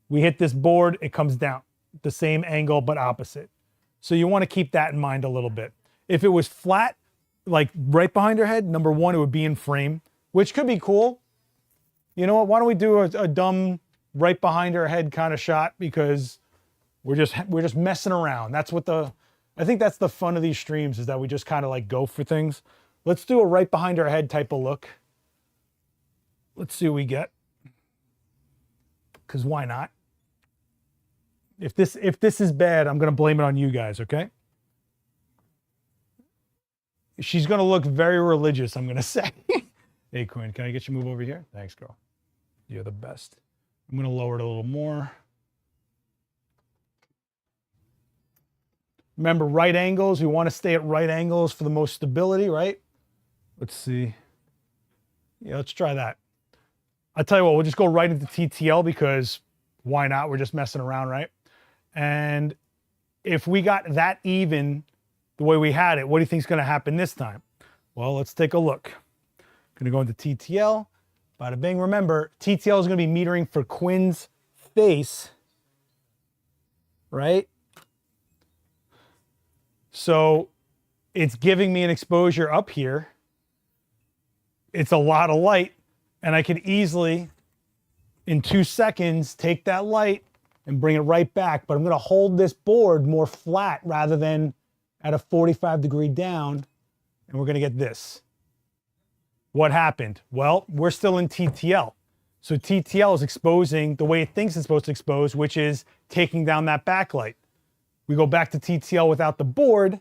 We hit this board, it comes down. The same angle, but opposite. So you want to keep that in mind a little bit. If it was flat, like right behind her head, number one, it would be in frame, which could be cool. You know what? Why don't we do a dumb right behind her head kind of shot, because we're just messing around. That's what I think that's the fun of these streams, is that we just kind of like go for things. Let's do a right behind her head type of look. Let's see what we get. Because why not? If this is bad, I'm going to blame it on you guys, okay? She's going to look very religious, I'm going to say. Hey, Quinn, can I get you to move over here? Thanks, girl. You're the best. I'm going to lower it a little more. Remember, right angles. We want to stay at right angles for the most stability, right? Let's see. Yeah, let's try that. I'll tell you what, we'll just go right into TTL because why not? We're just messing around, right? And if we got that even the way we had it, what do you think is going to happen this time? Well, let's take a look. Going to go into TTL. Bada bing. Remember, TTL is going to be metering for Quinn's face, right? So it's giving me an exposure up here. It's a lot of light, and I could easily, in 2 seconds, take that light and bring it right back. But I'm going to hold this board more flat rather than at a 45 degree down, and we're going to get this. What happened? Well, we're still in TTL. So TTL is exposing the way it thinks it's supposed to expose, which is taking down that backlight. We go back to TTL without the board,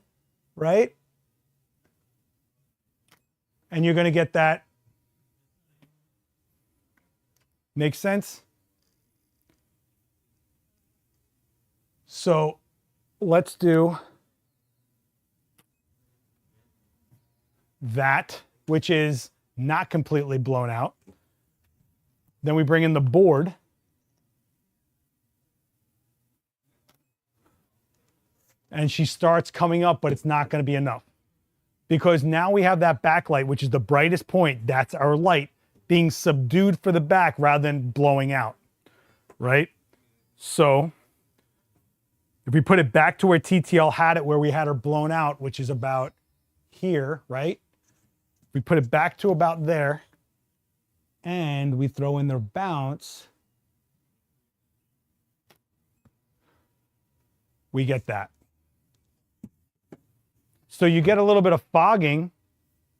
right? And you're going to get that. Make sense? So let's do that, which is not completely blown out. Then we bring in the board. And she starts coming up, but it's not going to be enough. Because now we have that backlight, which is the brightest point. That's our light being subdued for the back rather than blowing out, right? So if we put it back to where TTL had it, where we had her blown out, which is about here, right? We put it back to about there, and we throw in the bounce, we get that. So you get a little bit of fogging,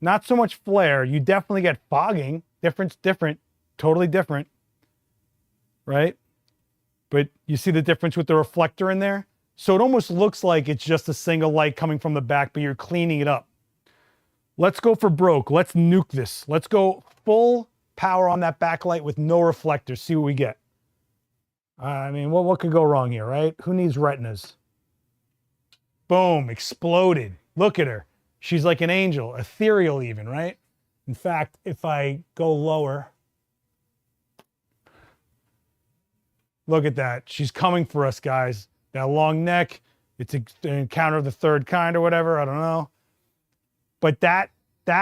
not so much flare. You definitely get fogging. Different, totally different, right? But you see the difference with the reflector in there? So it almost looks like it's just a single light coming from the back, but you're cleaning it up. Let's go for broke. Let's nuke this. Let's go full power on that backlight with no reflector. See what we get. I mean, what could go wrong here, right? Who needs retinas? Boom, exploded. Look at her. She's like an angel, ethereal even, right? In fact, if I go lower, look at that. She's coming for us, guys. That long neck, it's an encounter of the third kind or whatever, I don't know. But that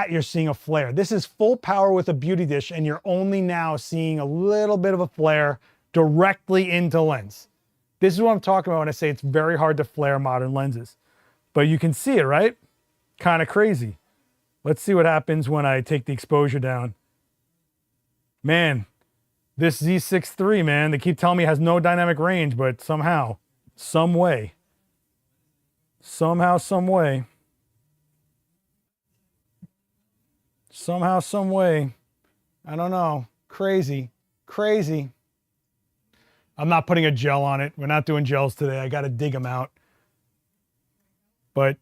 you're seeing a flare. This is full power with a beauty dish, and you're only now seeing a little bit of a flare directly into lens. This is what I'm talking about when I say it's very hard to flare modern lenses. But you can see it, right? Kind of crazy. Let's see what happens when I take the exposure down. Man, this Z6 III, man, they keep telling me it has no dynamic range, but somehow, some way, somehow, some way, I don't know, crazy. I'm not putting a gel on it. We're not doing gels today. I got to dig them out. But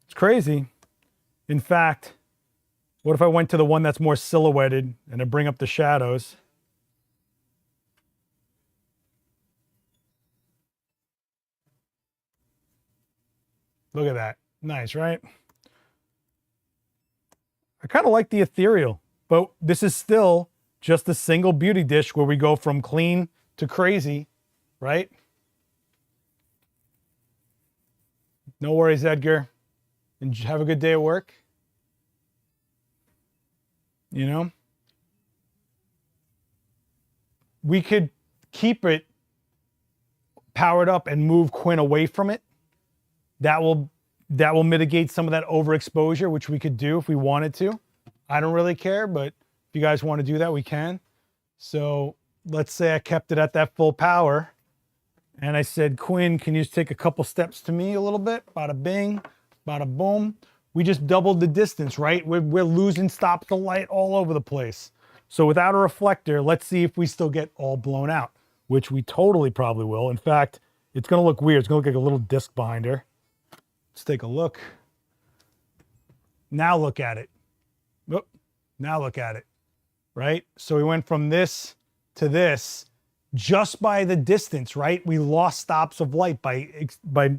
it's crazy. In fact, what if I went to the one that's more silhouetted and I bring up the shadows? Look at that. Nice, right? I kind of like the ethereal, but this is still just a single beauty dish where we go from clean to crazy, right? No worries, Edgar. And have a good day at work. You know? We could keep it powered up and move Quinn away from it. That will mitigate some of that overexposure, which we could do if we wanted to. I don't really care, but if you guys want to do that, we can. So let's say I kept it at that full power and I said, Quinn, can you just take a couple steps to me a little bit? Bada bing, bada boom. We just doubled the distance, right? We're losing stops of light all over the place. So without a reflector, let's see if we still get all blown out, which we totally probably will. In fact, it's going to look weird. It's going to look like a little disc behind her. Let's take a look. Now look at it. Oh, now look at it, right? So we went from this to this just by the distance, right? We lost stops of light by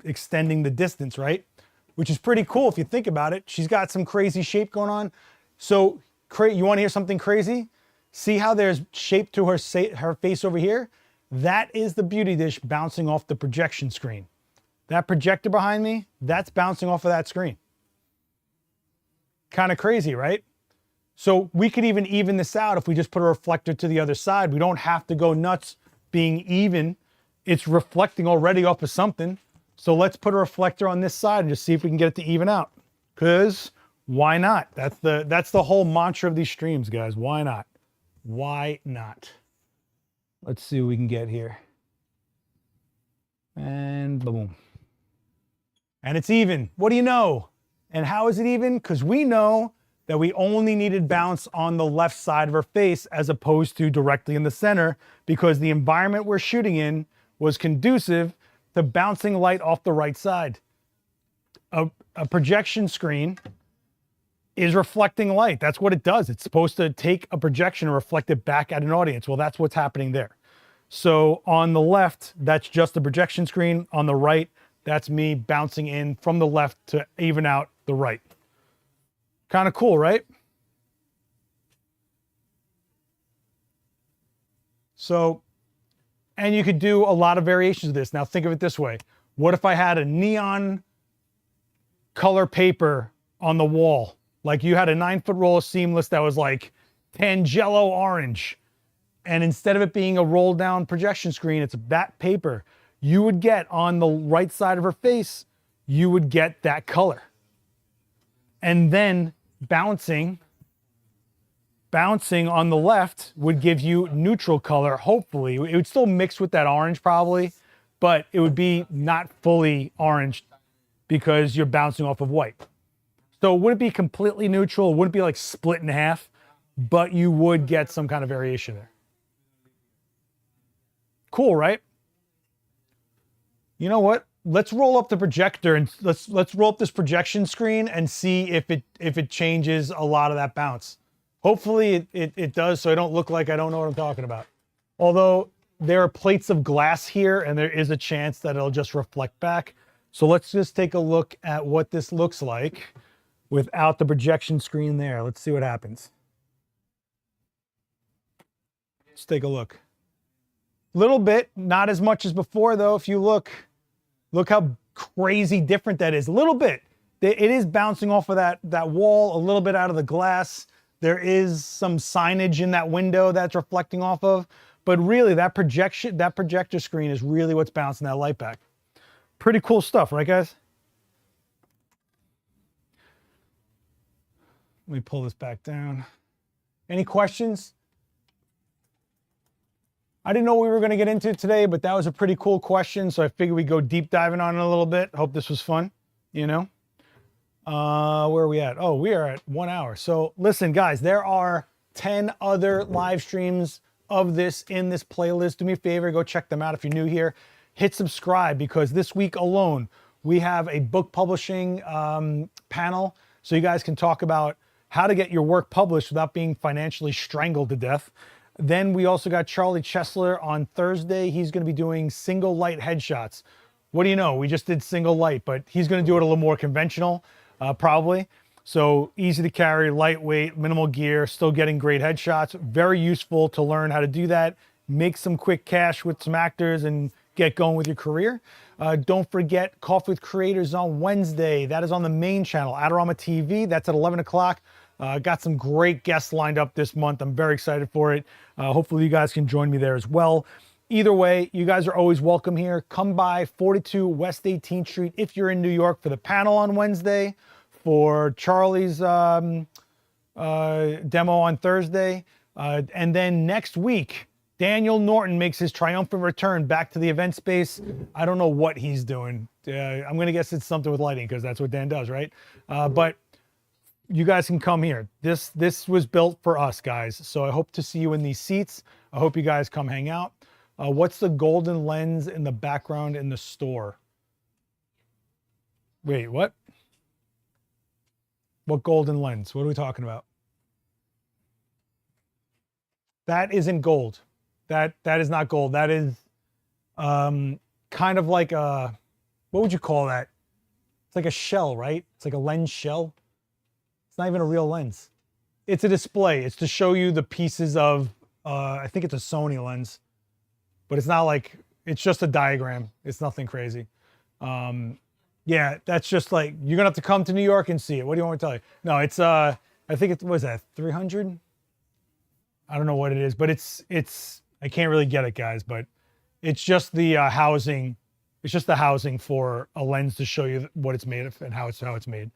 extending the distance, right? Which is pretty cool if you think about it. She's got some crazy shape going on. So you want to hear something crazy? See how there's shape to her face over here? That is the beauty dish bouncing off the projection screen. That projector behind me, that's bouncing off of that screen. Kind of crazy, right? So we could even this out if we just put a reflector to the other side. We don't have to go nuts being even. It's reflecting already off of something. So let's put a reflector on this side and just see if we can get it to even out. Because why not? That's the whole mantra of these streams, guys. Why not? Why not? Let's see what we can get here. And boom. And it's even. What do you know? And how is it even? Because we know that we only needed bounce on the left side of her face as opposed to directly in the center, because the environment we're shooting in was conducive to bouncing light off the right side. A projection screen is reflecting light. That's what it does. It's supposed to take a projection and reflect it back at an audience. Well, that's what's happening there. So on the left, that's just the projection screen. On the right, that's me bouncing in from the left to even out the right. Kind of cool, right? So, and you could do a lot of variations of this. Now think of it this way. What if I had a neon color paper on the wall? Like you had a 9-foot roll of seamless that was like Tangelo orange. And instead of it being a roll down projection screen, it's that paper. You would get on the right side of her face, you would get that color. And then bouncing on the left would give you neutral color, hopefully. It would still mix with that orange probably, but it would be not fully orange because you're bouncing off of white. So it wouldn't be completely neutral, it wouldn't be like split in half, but you would get some kind of variation there. Cool, right? You know what? Let's roll up the projector and let's roll up this projection screen and see if it changes a lot of that bounce. Hopefully it does, so I don't look like I don't know what I'm talking about. Although there are plates of glass here and there is a chance that it'll just reflect back. So let's just take a look at what this looks like without the projection screen there. Let's see what happens. Let's take a look. Little bit, not as much as before though. If you look how crazy different that is. A little bit. It is bouncing off of that wall, a little bit out of the glass. There is some signage in that window that's reflecting off of, but really that projector screen is really what's bouncing that light back. Pretty cool stuff, right guys? Let me pull this back down. Any questions? I didn't know what we were going to get into today, but that was a pretty cool question. So I figured we'd go deep diving on it a little bit. Hope this was fun, you know? Where are we at? Oh, we are at 1 hour. So listen, guys, there are 10 other live streams of this in this playlist. Do me a favor, go check them out if you're new here. Hit subscribe because this week alone, we have a book publishing panel. So you guys can talk about how to get your work published without being financially strangled to death. Then we also got Charlie Chesler on Thursday. He's going to be doing single light headshots. What do you know? We just did single light, but he's going to do it a little more conventional, probably. So easy to carry, lightweight, minimal gear, still getting great headshots. Very useful to learn how to do that. Make some quick cash with some actors and get going with your career. Don't forget Coffee with Creators on Wednesday. That is on the main channel, Adorama TV. That's at 11 o'clock. Got some great guests lined up this month. I'm very excited for it. Hopefully you guys can join me there as well. Either way, you guys are always welcome here. Come by 42 West 18th Street if you're in New York for the panel on Wednesday, for Charlie's demo on Thursday. And then next week, Daniel Norton makes his triumphant return back to the event space. I don't know what he's doing. I'm going to guess it's something with lighting because that's what Dan does, right? But you guys can come here. This was built for us, guys. So I hope to see you in these seats. I hope you guys come hang out. What's the golden lens in the background in the store? Wait, what? What golden lens? What are we talking about? That isn't gold. That is not gold. That is kind of like a, what would you call that? It's like a shell, right? It's like a lens shell. It's not even a real lens. It's a display. It's to show you the pieces of, I think it's a Sony lens, but it's not like, it's just a diagram. It's nothing crazy. Yeah, that's just like, you're gonna have to come to New York and see it. What do you want me to tell you? No, it's, I think it was that 300? I don't know what it is, but it's, I can't really get it, guys, but it's just the housing. It's just the housing for a lens to show you what it's made of and how it's made.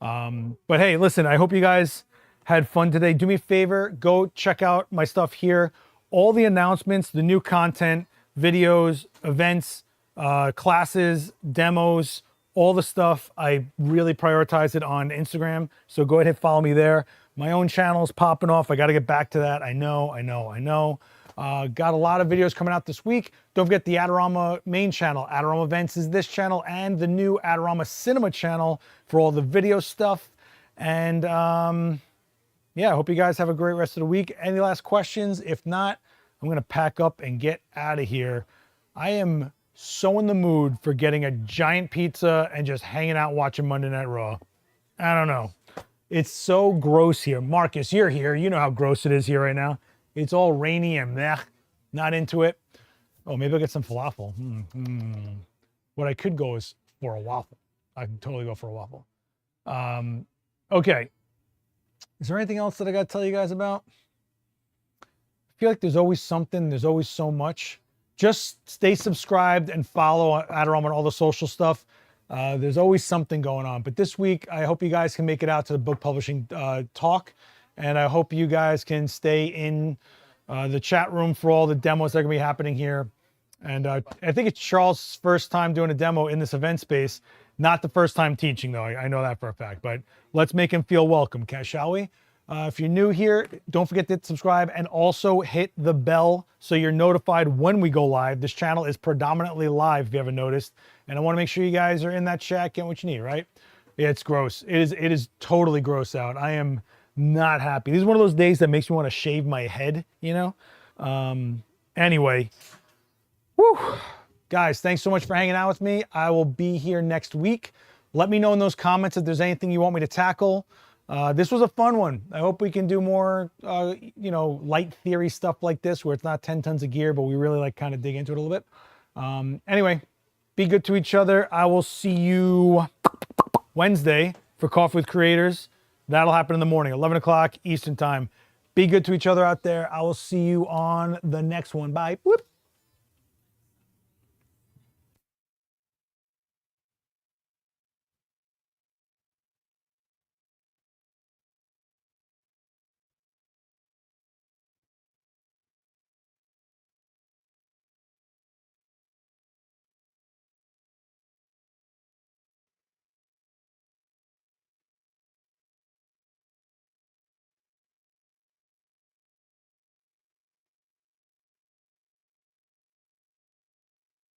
But hey, listen, I hope you guys had fun today. Do me a favor, go check out my stuff here. All the announcements, the new content, videos, events, classes, demos, all the stuff. I really prioritize it on Instagram. So go ahead and follow me there. My own channel's popping off. I got to get back to that. I know. Got a lot of videos coming out this week. Don't forget the Adorama main channel. Adorama Events is this channel, and the new Adorama Cinema channel for all the video stuff. And yeah, I hope you guys have a great rest of the week. Any last questions? If not, I'm gonna pack up and get out of here. I am so in the mood for getting a giant pizza and just hanging out watching Monday Night Raw. I don't know. It's so gross here. Marcus, you're here. You know how gross it is here right now. It's all rainy and meh. Not into it. Oh, maybe I'll get some falafel. What I could go is for a waffle. I can totally go for a waffle. Okay. Is there anything else that I got to tell you guys about? I feel like there's always something. There's always so much. Just stay subscribed and follow Adorama on all the social stuff. There's always something going on. But this week, I hope you guys can make it out to the book publishing talk. And I hope you guys can stay in the chat room for all the demos that are going to be happening here. And I think it's Charles' first time doing a demo in this event space. Not the first time teaching, though. I know that for a fact. But let's make him feel welcome, shall we? If you're new here, don't forget to subscribe and also hit the bell so you're notified when we go live. This channel is predominantly live, if you haven't noticed. And I want to make sure you guys are in that chat, getting what you need, right? Yeah, it's gross. It is totally gross out. I am not happy. This is one of those days that makes me want to shave my head, you know? Anyway. Whew. Guys, thanks so much for hanging out with me. I will be here next week. Let me know in those comments if there's anything you want me to tackle. This was a fun one. I hope we can do more, you know, light theory stuff like this where it's not 10 tons of gear, but we really like kind of dig into it a little bit. Anyway, be good to each other. I will see you Wednesday for Coffee with Creators. That'll happen in the morning, 11 o'clock Eastern time. Be good to each other out there. I will see you on the next one. Bye. Whoop.